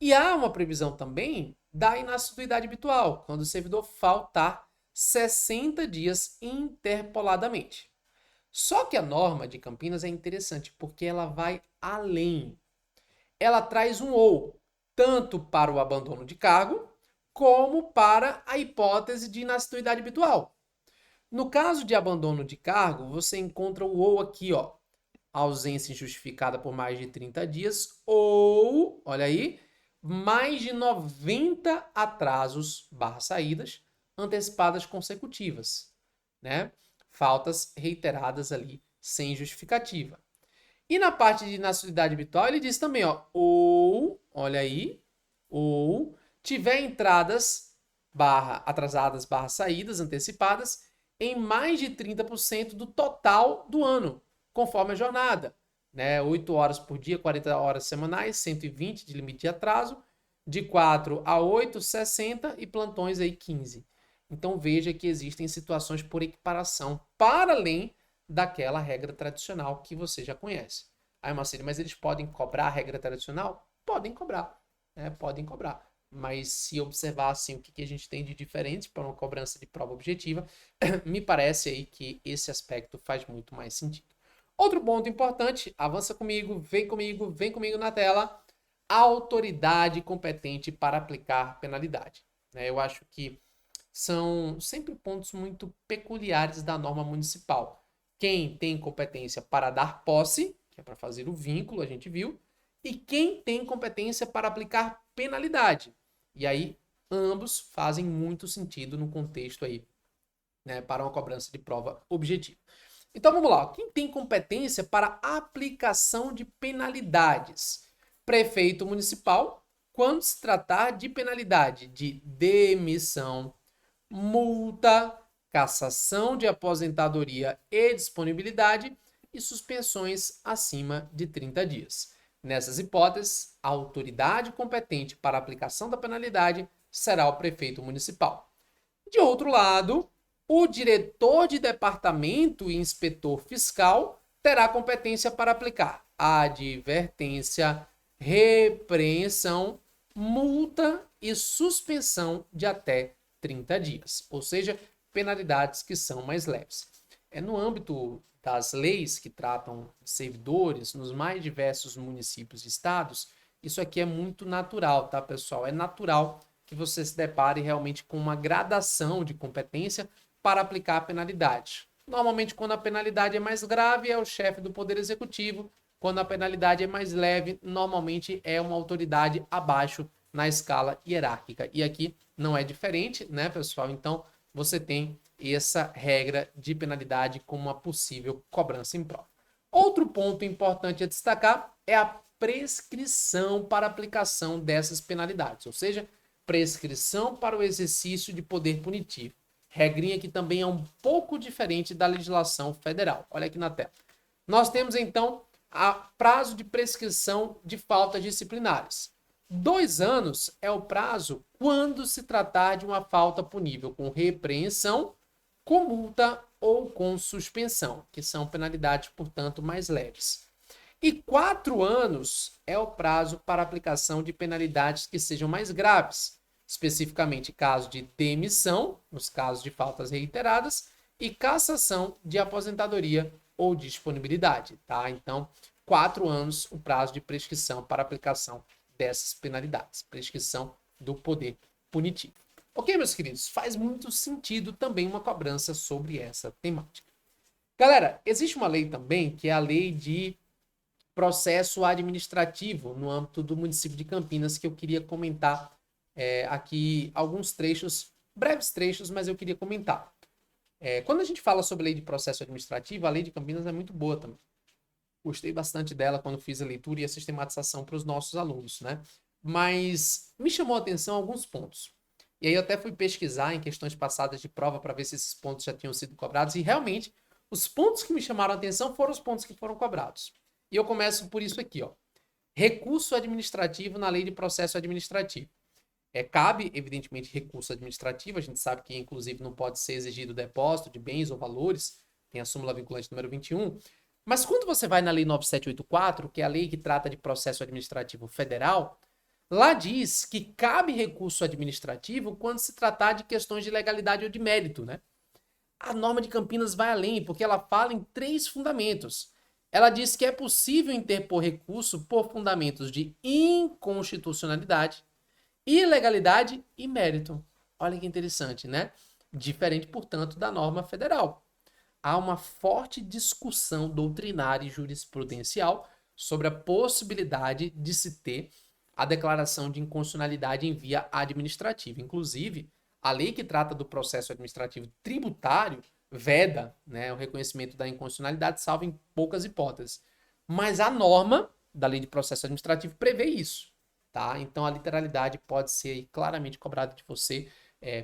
A: E há uma previsão também da inassiduidade habitual, quando o servidor faltar 60 dias interpoladamente. Só que a norma de Campinas é interessante porque ela vai além. Ela traz um ou, tanto para o abandono de cargo, como para a hipótese de inassiduidade habitual. No caso de abandono de cargo, você encontra o ou aqui, ó, ausência injustificada por mais de 30 dias ou, olha aí, mais de 90 atrasos saídas antecipadas consecutivas, né? Faltas reiteradas ali sem justificativa. E na parte de inassiduidade habitual, ele diz também, ó, ou, olha aí, ou tiver entradas atrasadas saídas antecipadas em mais de 30% do total do ano, conforme a jornada. Né? 8 horas por dia, 40 horas semanais, 120 de limite de atraso, de 4 a 8, 60 e plantões aí 15. Então veja que existem situações por equiparação para além daquela regra tradicional que você já conhece. Aí, Marcelo, mas eles podem cobrar a regra tradicional? Podem cobrar, né? Podem cobrar. Mas se observar assim, o que a gente tem de diferente para uma cobrança de prova objetiva, me parece aí que esse aspecto faz muito mais sentido. Outro ponto importante, avança comigo, vem comigo na tela, autoridade competente para aplicar penalidade. Eu acho que são sempre pontos muito peculiares da norma municipal. Quem tem competência para dar posse, que é para fazer o vínculo, a gente viu, e quem tem competência para aplicar penalidade. E aí, ambos fazem muito sentido no contexto aí, né, para uma cobrança de prova objetiva. Então vamos lá, quem tem competência para aplicação de penalidades? Prefeito municipal, quando se tratar de penalidade de demissão, multa, cassação de aposentadoria e disponibilidade e suspensões acima de 30 dias. Nessas hipóteses, a autoridade competente para a aplicação da penalidade será o prefeito municipal. De outro lado, o diretor de departamento e inspetor fiscal terá competência para aplicar advertência, repreensão, multa e suspensão de até 30 dias, ou seja, penalidades que são mais leves. No âmbito das leis que tratam de servidores nos mais diversos municípios e estados, isso aqui é muito natural, tá, pessoal? É natural que você se depare realmente com uma gradação de competência para aplicar a penalidade. Normalmente, quando a penalidade é mais grave, é o chefe do Poder Executivo. Quando a penalidade é mais leve, normalmente é uma autoridade abaixo na escala hierárquica. E aqui não é diferente, né, pessoal? Então, você tem essa regra de penalidade como uma possível cobrança em prova. Outro ponto importante a destacar é a prescrição para aplicação dessas penalidades, ou seja, prescrição para o exercício de poder punitivo. Regrinha que também é um pouco diferente da legislação federal. Olha aqui na tela. Nós temos, então, a prazo de prescrição de faltas disciplinares. 2 anos é o prazo quando se tratar de uma falta punível com repreensão, com multa ou com suspensão, que são penalidades, portanto, mais leves. E 4 anos é o prazo para aplicação de penalidades que sejam mais graves, especificamente caso de demissão, nos casos de faltas reiteradas, e cassação de aposentadoria ou disponibilidade, tá? Então, 4 anos o prazo de prescrição para aplicação dessas penalidades, prescrição do poder punitivo. Ok, meus queridos? Faz muito sentido também uma cobrança sobre essa temática. Galera, existe uma lei também, que é a lei de processo administrativo no âmbito do município de Campinas, que eu queria comentar aqui alguns trechos, breves trechos, mas eu queria comentar. Quando a gente fala sobre lei de processo administrativo, a lei de Campinas é muito boa também. Gostei bastante dela quando fiz a leitura e a sistematização para os nossos alunos, né? Mas me chamou a atenção alguns pontos. E aí eu até fui pesquisar em questões passadas de prova para ver se esses pontos já tinham sido cobrados. E realmente, os pontos que me chamaram a atenção foram os pontos que foram cobrados. E eu começo por isso aqui, ó. Recurso administrativo na lei de processo administrativo. Cabe, evidentemente, recurso administrativo, a gente sabe que, inclusive, não pode ser exigido depósito de bens ou valores, tem a súmula vinculante número 21, mas quando você vai na Lei 9784, que é a lei que trata de processo administrativo federal, lá diz que cabe recurso administrativo quando se tratar de questões de legalidade ou de mérito, né? A norma de Campinas vai além, porque ela fala em 3 fundamentos. Ela diz que é possível interpor recurso por fundamentos de inconstitucionalidade, ilegalidade e mérito. Olha que interessante, né? Diferente, portanto, da norma federal. Há uma forte discussão doutrinária e jurisprudencial sobre a possibilidade de se ter a declaração de inconstitucionalidade em via administrativa. Inclusive, a lei que trata do processo administrativo tributário veda, né, o reconhecimento da inconstitucionalidade, salvo em poucas hipóteses. Mas a norma da lei de processo administrativo prevê isso. Tá? Então, a literalidade pode ser claramente cobrada de você,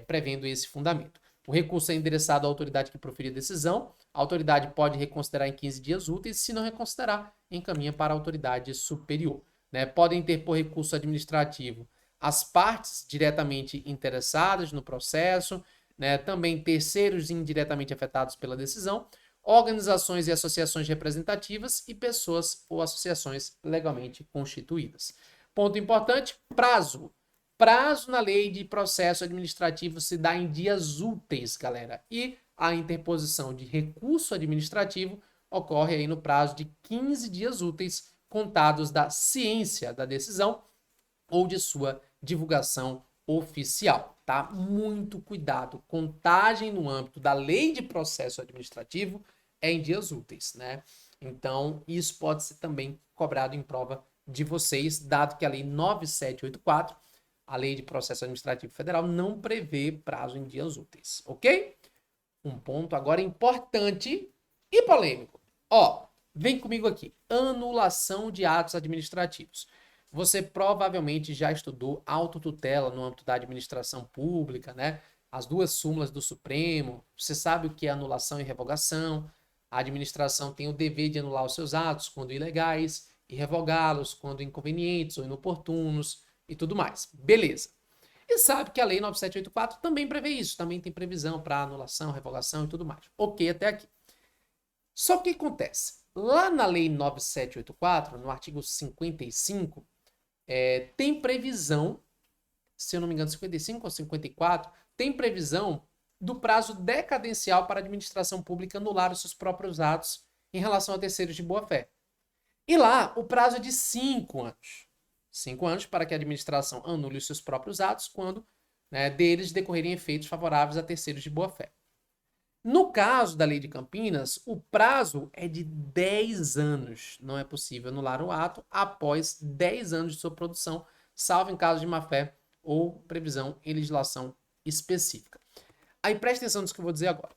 A: prevendo esse fundamento. O recurso é endereçado à autoridade que proferir a decisão. A autoridade pode reconsiderar em 15 dias úteis. Se não reconsiderar, encaminha para a autoridade superior. Né? Podem interpor recurso administrativo as partes diretamente interessadas no processo, né? Também terceiros indiretamente afetados pela decisão, organizações e associações representativas e pessoas ou associações legalmente constituídas. Ponto importante, prazo. Prazo na lei de processo administrativo se dá em dias úteis, galera. E a interposição de recurso administrativo ocorre aí no prazo de 15 dias úteis, contados da ciência da decisão ou de sua divulgação oficial, tá? Muito cuidado. Contagem no âmbito da lei de processo administrativo é em dias úteis, né? Então, isso pode ser também cobrado em prova de vocês, dado que a lei 9784, a lei de processo administrativo federal, não prevê prazo em dias úteis, ok? Um ponto agora importante e polêmico. Ó, vem comigo aqui. Anulação de atos administrativos. Você provavelmente já estudou autotutela no âmbito da administração pública, né? As 2 súmulas do Supremo. Você sabe o que é anulação e revogação. A administração tem o dever de anular os seus atos quando ilegais e revogá-los quando inconvenientes ou inoportunos e tudo mais. Beleza. E sabe que a Lei 9784 também prevê isso, também tem previsão para anulação, revogação e tudo mais. Ok, até aqui. Só que o que acontece? Lá na Lei 9784, no artigo 55, tem previsão, se eu não me engano, 55 ou 54, tem previsão do prazo decadencial para a administração pública anular os seus próprios atos em relação a terceiros de boa-fé. E lá, o prazo é de 5 anos. 5 anos para que a administração anule os seus próprios atos quando, né, deles decorrerem efeitos favoráveis a terceiros de boa-fé. No caso da Lei de Campinas, o prazo é de 10 anos. Não é possível anular o ato após 10 anos de sua produção, salvo em caso de má-fé ou previsão em legislação específica. Aí preste atenção nisso que eu vou dizer agora.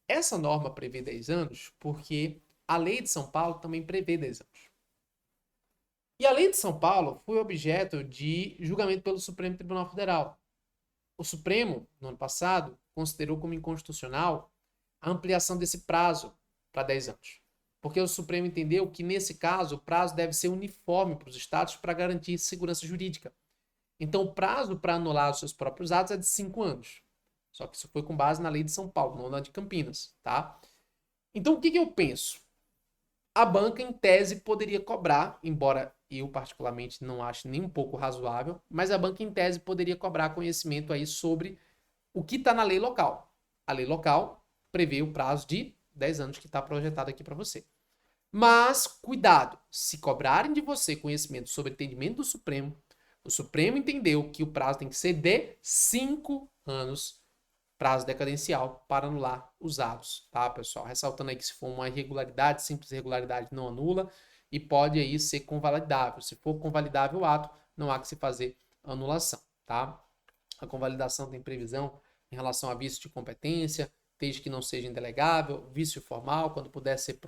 A: Essa norma prevê 10 anos porque a Lei de São Paulo também prevê 10 anos. E a Lei de São Paulo foi objeto de julgamento pelo Supremo Tribunal Federal. O Supremo, no ano passado, considerou como inconstitucional a ampliação desse prazo para 10 anos. Porque o Supremo entendeu que, nesse caso, o prazo deve ser uniforme para os estados para garantir segurança jurídica. Então, o prazo para anular os seus próprios atos é de 5 anos. Só que isso foi com base na Lei de São Paulo, não na de Campinas, tá? Então, o que eu penso? A banca, em tese, poderia cobrar, embora eu particularmente não ache nem um pouco razoável, mas a banca, em tese, poderia cobrar conhecimento aí sobre o que está na lei local. A lei local prevê o prazo de 10 anos que está projetado aqui para você. Mas, cuidado, se cobrarem de você conhecimento sobre entendimento do Supremo, o Supremo entendeu que o prazo tem que ser de 5 anos, prazo decadencial, para anular os atos, tá, pessoal? Ressaltando aí que se for uma irregularidade, simples irregularidade não anula e pode aí ser convalidável. Se for convalidável o ato, não há que se fazer anulação, tá? A convalidação tem previsão em relação a vício de competência, desde que não seja indelegável, vício formal, quando puder ser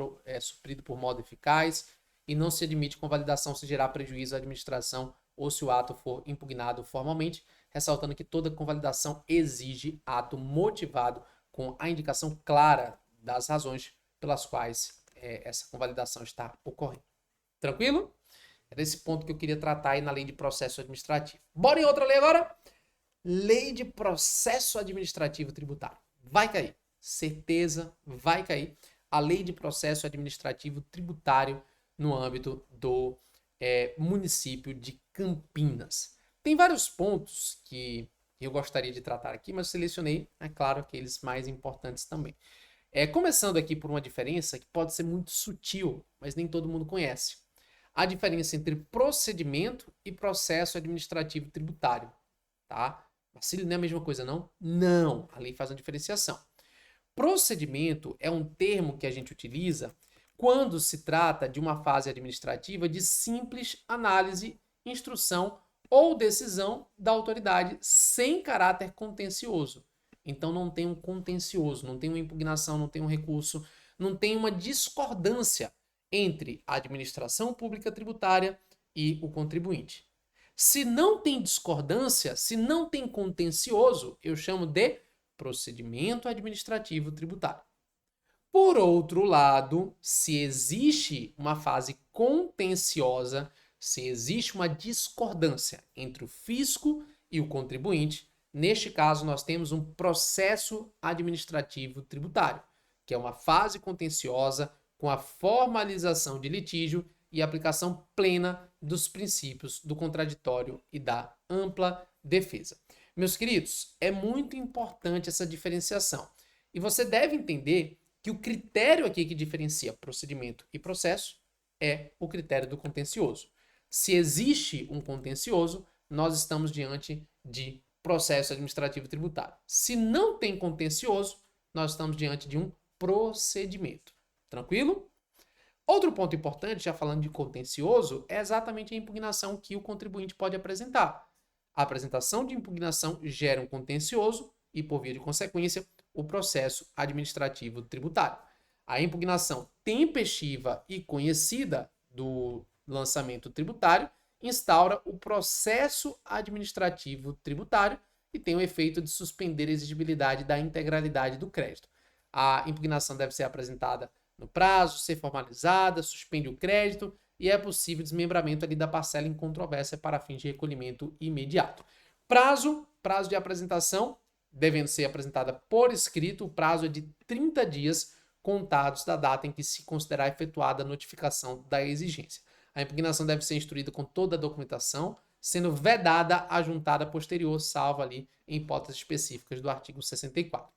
A: suprido por modo eficaz, e não se admite convalidação se gerar prejuízo à administração ou se o ato for impugnado formalmente, ressaltando que toda convalidação exige ato motivado com a indicação clara das razões pelas quais essa convalidação está ocorrendo. Tranquilo? Era esse ponto que eu queria tratar aí na lei de processo administrativo. Bora em outra lei agora? Lei de processo administrativo tributário. Vai cair. Certeza, vai cair a lei de processo administrativo tributário no âmbito do município de Campinas. Tem vários pontos que eu gostaria de tratar aqui, mas selecionei, é claro, aqueles mais importantes também. Começando aqui por uma diferença que pode ser muito sutil, mas nem todo mundo conhece. A diferença entre procedimento e processo administrativo tributário, tá? Marcílio, não é a mesma coisa, não? Não, a lei faz uma diferenciação. Procedimento é um termo que a gente utiliza quando se trata de uma fase administrativa de simples análise, instrução ou decisão da autoridade sem caráter contencioso. Então não tem um contencioso, não tem uma impugnação, não tem um recurso, não tem uma discordância entre a administração pública tributária e o contribuinte. Se não tem discordância, se não tem contencioso, eu chamo de procedimento administrativo tributário. Por outro lado, se existe uma fase contenciosa, se existe uma discordância entre o fisco e o contribuinte, neste caso nós temos um processo administrativo tributário, que é uma fase contenciosa com a formalização de litígio e aplicação plena dos princípios do contraditório e da ampla defesa. Meus queridos, é muito importante essa diferenciação. E você deve entender que o critério aqui que diferencia procedimento e processo é o critério do contencioso. Se existe um contencioso, nós estamos diante de processo administrativo tributário. Se não tem contencioso, nós estamos diante de um procedimento. Tranquilo? Outro ponto importante, já falando de contencioso, é exatamente a impugnação que o contribuinte pode apresentar. A apresentação de impugnação gera um contencioso e, por via de consequência, o processo administrativo tributário. A impugnação tempestiva e conhecida do lançamento tributário instaura o processo administrativo tributário e tem o efeito de suspender a exigibilidade da integralidade do crédito. A impugnação deve ser apresentada no prazo, ser formalizada, suspende o crédito e é possível desmembramento ali da parcela em controvérsia para fins de recolhimento imediato. Prazo de apresentação, devendo ser apresentada por escrito, o prazo é de 30 dias contados da data em que se considerar efetuada a notificação da exigência. A impugnação deve ser instruída com toda a documentação, sendo vedada a juntada posterior, salvo ali em hipóteses específicas do artigo 64.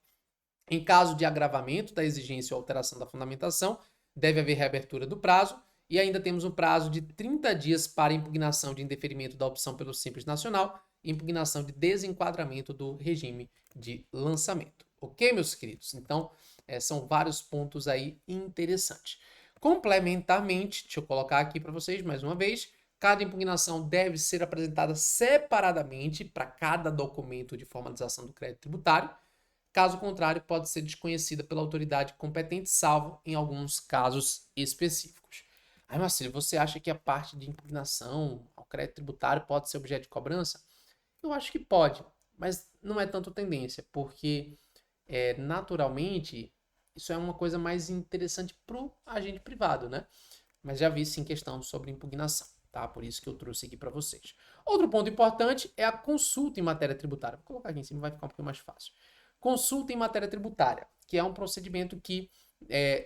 A: Em caso de agravamento da exigência ou alteração da fundamentação, deve haver reabertura do prazo e ainda temos um prazo de 30 dias para impugnação de indeferimento da opção pelo Simples Nacional e impugnação de desenquadramento do regime de lançamento. Ok, meus queridos? Então, são vários pontos aí interessantes. Complementarmente, deixa eu colocar aqui para vocês mais uma vez, cada impugnação deve ser apresentada separadamente para cada documento de formalização do crédito tributário. Caso contrário, pode ser desconhecida pela autoridade competente, salvo em alguns casos específicos. Aí, Marcelo, você acha que a parte de impugnação ao crédito tributário pode ser objeto de cobrança? Eu acho que pode, mas não é tanto tendência, porque naturalmente isso é uma coisa mais interessante para o agente privado, né? Mas já vi sim questão sobre impugnação, tá? Por isso que eu trouxe aqui para vocês. Outro ponto importante é a consulta em matéria tributária. Vou colocar aqui em cima, vai ficar um pouquinho mais fácil. Consulta em matéria tributária, que é um procedimento que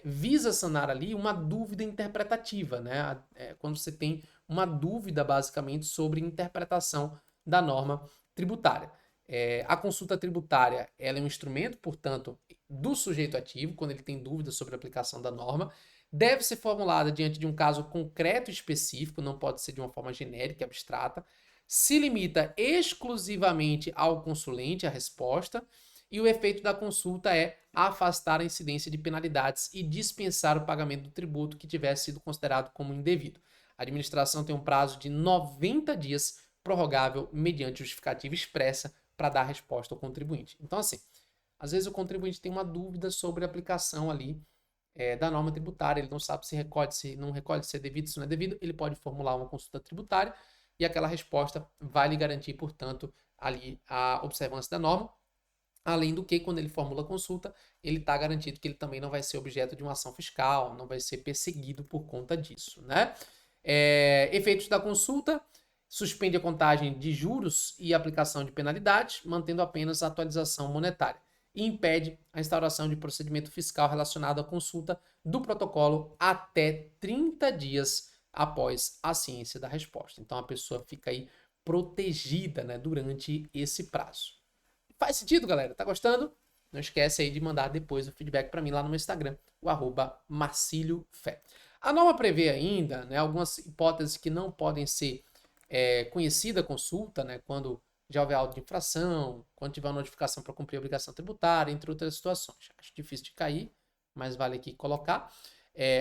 A: visa sanar ali uma dúvida interpretativa, né? Quando você tem uma dúvida, basicamente, sobre interpretação da norma tributária. A consulta tributária ela é um instrumento, portanto, do sujeito ativo, quando ele tem dúvidas sobre a aplicação da norma, deve ser formulada diante de um caso concreto e específico, não pode ser de uma forma genérica e abstrata, se limita exclusivamente ao consulente, a resposta, e o efeito da consulta é afastar a incidência de penalidades e dispensar o pagamento do tributo que tivesse sido considerado como indevido. A administração tem um prazo de 90 dias, prorrogável mediante justificativa expressa, para dar resposta ao contribuinte. Então, assim, às vezes o contribuinte tem uma dúvida sobre a aplicação ali da norma tributária, ele não sabe se recolhe, se não recolhe, se é devido, se não é devido, ele pode formular uma consulta tributária e aquela resposta vai lhe garantir, portanto, ali a observância da norma. Além do que, quando ele formula a consulta, ele está garantido que ele também não vai ser objeto de uma ação fiscal, não vai ser perseguido por conta disso, né? Efeitos da consulta, suspende a contagem de juros e aplicação de penalidades, mantendo apenas a atualização monetária, e impede a instauração de procedimento fiscal relacionado à consulta do protocolo até 30 dias após a ciência da resposta. Então a pessoa fica aí protegida, né, durante esse prazo. Faz sentido, galera? Tá gostando? Não esquece aí de mandar depois o feedback para mim lá no meu Instagram, o @marciliofé. A norma prevê ainda, né, algumas hipóteses que não podem ser conhecida a consulta, né, quando já houver auto de infração, quando tiver uma notificação para cumprir a obrigação tributária, entre outras situações. Acho difícil de cair, mas vale aqui colocar.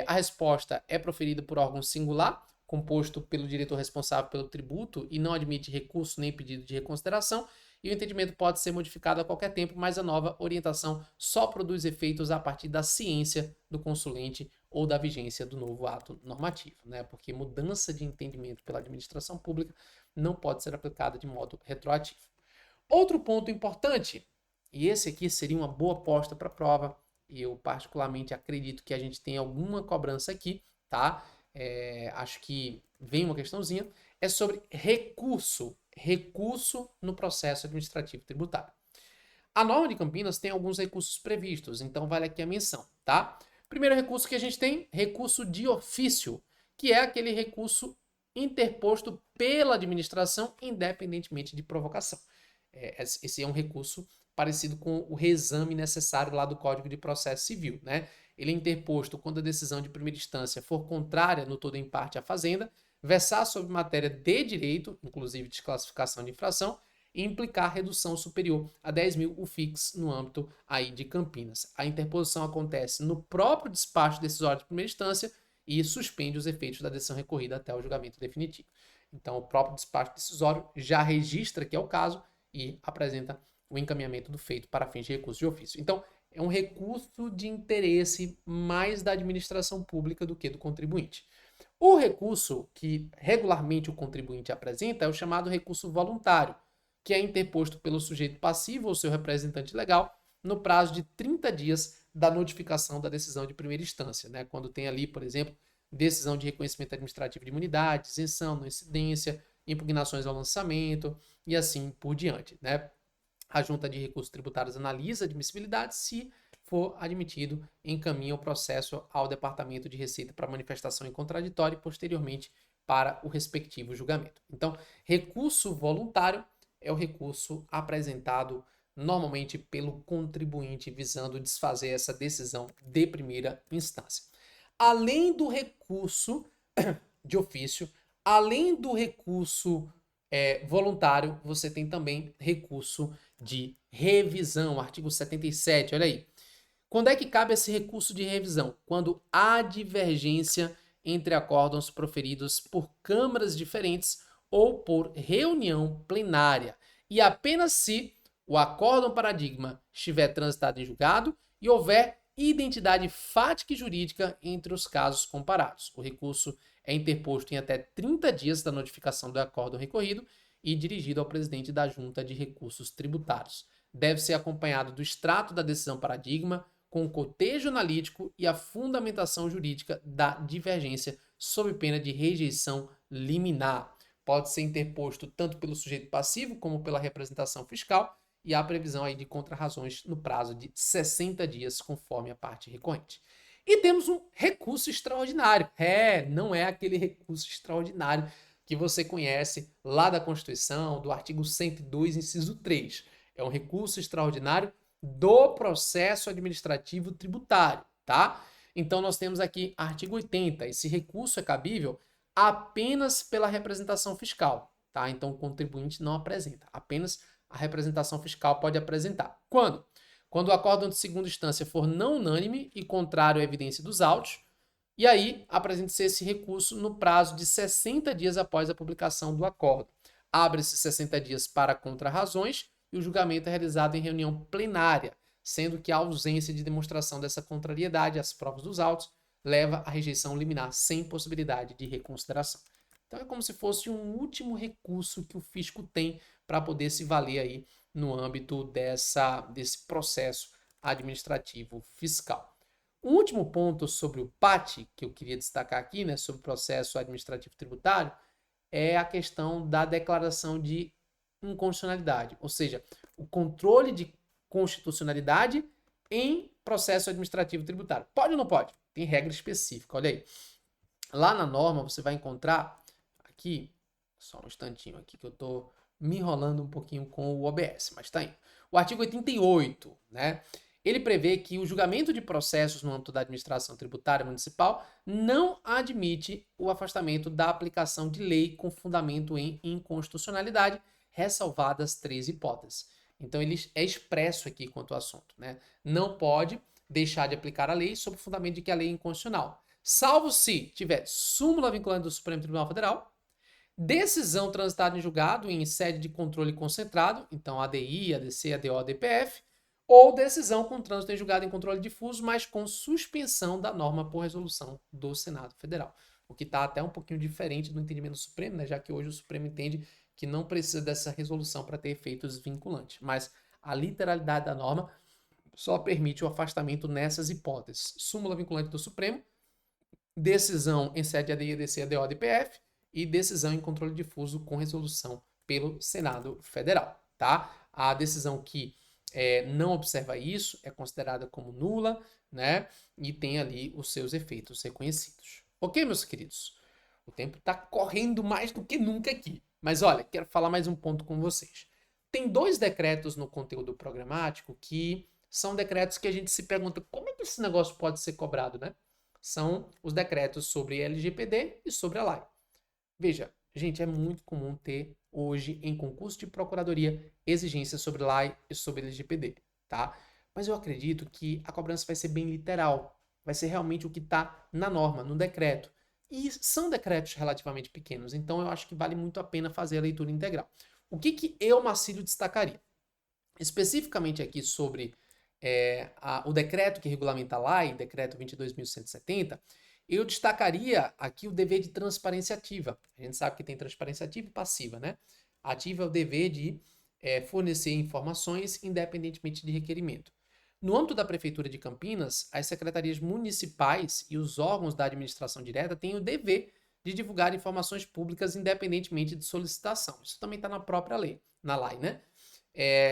A: A resposta é proferida por órgão singular, composto pelo diretor responsável pelo tributo e não admite recurso nem pedido de reconsideração, e o entendimento pode ser modificado a qualquer tempo, mas a nova orientação só produz efeitos a partir da ciência do consulente ou da vigência do novo ato normativo, né? Porque mudança de entendimento pela administração pública não pode ser aplicada de modo retroativo. Outro ponto importante, e esse aqui seria uma boa aposta para a prova, e eu particularmente acredito que a gente tem alguma cobrança aqui, tá? Acho que vem uma questãozinha, é sobre recurso no processo administrativo tributário. A norma de Campinas tem alguns recursos previstos, então vale aqui a menção, tá? Primeiro recurso que a gente tem, recurso de ofício, que é aquele recurso interposto pela administração, independentemente de provocação. Esse é um recurso parecido com o reexame necessário lá do Código de Processo Civil, né? Ele é interposto quando a decisão de primeira instância for contrária no todo ou em parte à Fazenda, versar sobre matéria de direito, inclusive desclassificação de infração, e implicar redução superior a 10 mil UFIX no âmbito aí de Campinas. A interposição acontece no próprio despacho decisório de primeira instância e suspende os efeitos da decisão recorrida até o julgamento definitivo. Então, o próprio despacho decisório já registra que é o caso e apresenta o encaminhamento do feito para fins de recurso de ofício. Então, é um recurso de interesse mais da administração pública do que do contribuinte. O recurso que regularmente o contribuinte apresenta é o chamado recurso voluntário, que é interposto pelo sujeito passivo ou seu representante legal no prazo de 30 dias da notificação da decisão de primeira instância, né? Quando tem ali, por exemplo, decisão de reconhecimento administrativo de imunidade, isenção, não incidência, impugnações ao lançamento e assim por diante, né? A Junta de Recursos Tributários analisa a admissibilidade, se for admitido, encaminha o processo ao Departamento de Receita para manifestação em contraditório e posteriormente para o respectivo julgamento. Então, recurso voluntário é o recurso apresentado normalmente pelo contribuinte visando desfazer essa decisão de primeira instância. Além do recurso de ofício, além do recurso voluntário, você tem também recurso de revisão, artigo 77, olha aí. Quando é que cabe esse recurso de revisão? Quando há divergência entre acórdãos proferidos por câmaras diferentes ou por reunião plenária, e apenas se o acórdão paradigma estiver transitado em julgado e houver identidade fática e jurídica entre os casos comparados. O recurso é interposto em até 30 dias da notificação do acórdão recorrido e dirigido ao presidente da Junta de Recursos Tributários. Deve ser acompanhado do extrato da decisão paradigma, com o cotejo analítico e a fundamentação jurídica da divergência, sob pena de rejeição liminar. Pode ser interposto tanto pelo sujeito passivo como pela representação fiscal, e há previsão aí de contrarrazões no prazo de 60 dias, conforme a parte recorrente. E temos um recurso extraordinário. Não é aquele recurso extraordinário que você conhece lá da Constituição, do artigo 102, inciso 3. É um recurso extraordinário do processo administrativo tributário, tá? Então, nós temos aqui artigo 80. Esse recurso é cabível apenas pela representação fiscal, tá? Então, o contribuinte não apresenta, apenas a representação fiscal pode apresentar. Quando? Quando o acórdão de segunda instância for não unânime e contrário à evidência dos autos, e aí apresente-se esse recurso no prazo de 60 dias após a publicação do acórdão. Abre-se 60 dias para contrarrazões e o julgamento é realizado em reunião plenária, sendo que a ausência de demonstração dessa contrariedade às provas dos autos leva à rejeição liminar sem possibilidade de reconsideração. Então é como se fosse um último recurso que o fisco tem para poder se valer aí no âmbito desse processo administrativo fiscal. O último ponto sobre o PAT, que eu queria destacar aqui, né, sobre o processo administrativo tributário, é a questão da declaração de inconstitucionalidade, ou seja, o controle de constitucionalidade em processo administrativo tributário. Pode ou não pode? Tem regra específica, olha aí. Lá na norma você vai encontrar aqui, só um instantinho aqui que eu tô me enrolando um pouquinho com o OBS, mas tá indo. O artigo 88, né? Ele prevê que o julgamento de processos no âmbito da administração tributária municipal não admite o afastamento da aplicação de lei com fundamento em inconstitucionalidade, ressalvadas 3 hipóteses. Então, ele é expresso aqui quanto ao assunto, né? Não pode deixar de aplicar a lei sob o fundamento de que a lei é inconstitucional, salvo se tiver súmula vinculante do Supremo Tribunal Federal, decisão transitada em julgado em sede de controle concentrado, então ADI, ADC, ADO, ADPF, ou decisão com trânsito em julgado em controle difuso, mas com suspensão da norma por resolução do Senado Federal. O que está até um pouquinho diferente do entendimento do Supremo, né? Já que hoje o Supremo entende que não precisa dessa resolução para ter efeitos vinculantes. Mas a literalidade da norma só permite o afastamento nessas hipóteses. Súmula vinculante do Supremo, decisão em sede de ADI, ADC, ADO, ADPF e decisão em controle difuso com resolução pelo Senado Federal, tá? A decisão que não observa isso é considerada como nula, né? E tem ali os seus efeitos reconhecidos. Ok, meus queridos? O tempo está correndo mais do que nunca aqui. Mas olha, quero falar mais um ponto com vocês. Tem 2 decretos no conteúdo programático que são decretos que a gente se pergunta como é que esse negócio pode ser cobrado, né? São os decretos sobre LGPD e sobre a LAI. Veja, gente, é muito comum ter hoje em concurso de procuradoria exigências sobre LAI e sobre LGPD, tá? Mas eu acredito que a cobrança vai ser bem literal, vai ser realmente o que está na norma, no decreto. E são decretos relativamente pequenos, então eu acho que vale muito a pena fazer a leitura integral. O que eu, Marcílio, destacaria? Especificamente aqui sobre o decreto que regulamenta a LAI, decreto 22.170, eu destacaria aqui o dever de transparência ativa. A gente sabe que tem transparência ativa e passiva, né? Ativa é o dever de fornecer informações independentemente de requerimento. No âmbito da Prefeitura de Campinas, as secretarias municipais e os órgãos da administração direta têm o dever de divulgar informações públicas independentemente de solicitação. Isso também está na própria lei, na LAI, né?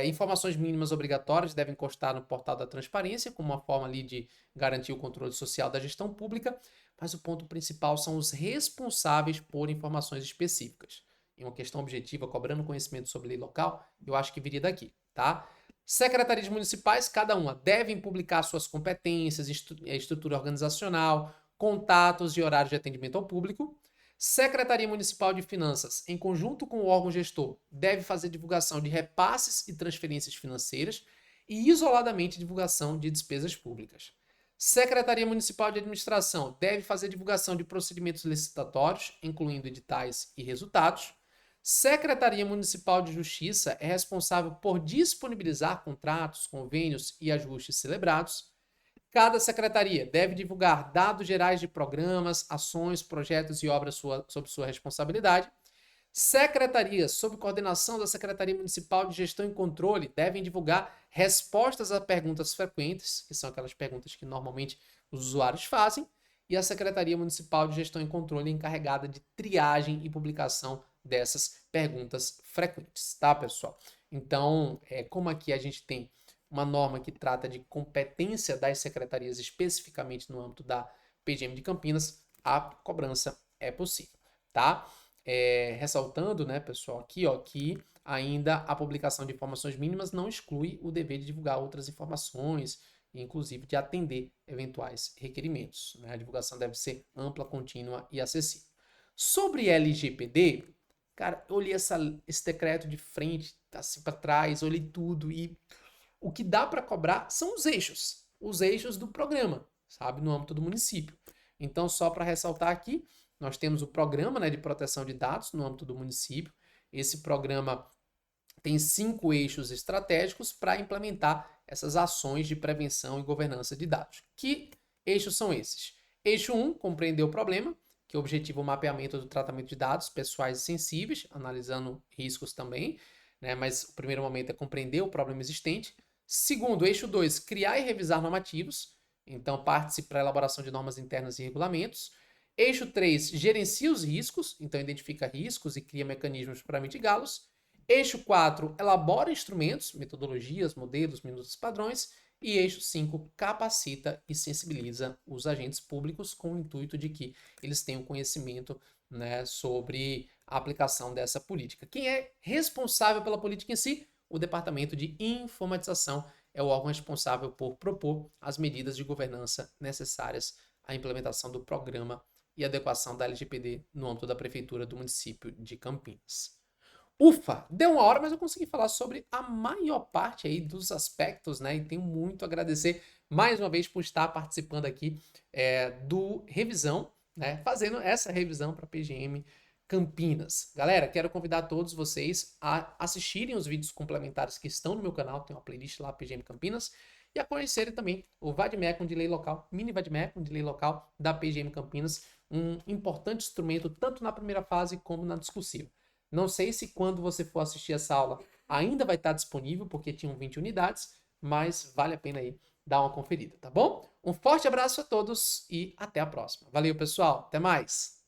A: Informações mínimas obrigatórias devem constar no portal da transparência, como uma forma ali de garantir o controle social da gestão pública, mas o ponto principal são os responsáveis por informações específicas. Em uma questão objetiva, cobrando conhecimento sobre lei local, eu acho que viria daqui, tá? Secretarias municipais, cada uma, devem publicar suas competências, estrutura organizacional, contatos e horários de atendimento ao público. Secretaria Municipal de Finanças, em conjunto com o órgão gestor, deve fazer divulgação de repasses e transferências financeiras e, isoladamente, divulgação de despesas públicas. Secretaria Municipal de Administração deve fazer divulgação de procedimentos licitatórios, incluindo editais e resultados. Secretaria Municipal de Justiça é responsável por disponibilizar contratos, convênios e ajustes celebrados. Cada secretaria deve divulgar dados gerais de programas, ações, projetos e obras sob sua responsabilidade. Secretarias, sob coordenação da Secretaria Municipal de Gestão e Controle, devem divulgar respostas a perguntas frequentes, que são aquelas perguntas que normalmente os usuários fazem, e a Secretaria Municipal de Gestão e Controle é encarregada de triagem e publicação dessas perguntas frequentes, tá, pessoal? Então, como aqui a gente tem uma norma que trata de competência das secretarias especificamente no âmbito da PGM de Campinas, a cobrança é possível, tá? Ressaltando, né, pessoal, aqui, ó, que ainda a publicação de informações mínimas não exclui o dever de divulgar outras informações, inclusive de atender eventuais requerimentos, né? A divulgação deve ser ampla, contínua e acessível. Sobre LGPD, cara, eu olhei esse decreto de frente, assim para trás, olhei tudo e o que dá para cobrar são os eixos do programa, sabe, no âmbito do município. Então, só para ressaltar aqui, nós temos o programa, né, de proteção de dados no âmbito do município. Esse programa tem 5 eixos estratégicos para implementar essas ações de prevenção e governança de dados. Que eixos são esses? Eixo 1, compreender o problema, que objetiva o mapeamento do tratamento de dados pessoais e sensíveis, analisando riscos também, né, mas o primeiro momento é compreender o problema existente. Segundo, eixo 2, criar e revisar normativos, então parte-se para a elaboração de normas internas e regulamentos. Eixo 3, gerencia os riscos, então identifica riscos e cria mecanismos para mitigá-los. Eixo 4, elabora instrumentos, metodologias, modelos, minutos padrões. E eixo 5, capacita e sensibiliza os agentes públicos com o intuito de que eles tenham conhecimento, né, sobre a aplicação dessa política. Quem é responsável pela política em si? O Departamento de Informatização é o órgão responsável por propor as medidas de governança necessárias à implementação do programa e adequação da LGPD no âmbito da Prefeitura do município de Campinas. Ufa, deu uma hora, mas eu consegui falar sobre a maior parte aí dos aspectos, né? E tenho muito a agradecer mais uma vez por estar participando aqui do Revisão, né? Fazendo essa revisão para a PGM Campinas. Galera, quero convidar todos vocês a assistirem os vídeos complementares que estão no meu canal, tem uma playlist lá, PGM Campinas, e a conhecerem também o VADMECUM de lei local, mini VADMECUM de lei local da PGM Campinas, um importante instrumento tanto na primeira fase como na discursiva. Não sei se quando você for assistir essa aula ainda vai estar disponível, porque tinham 20 unidades, mas vale a pena aí dar uma conferida, tá bom? Um forte abraço a todos e até a próxima. Valeu, pessoal. Até mais.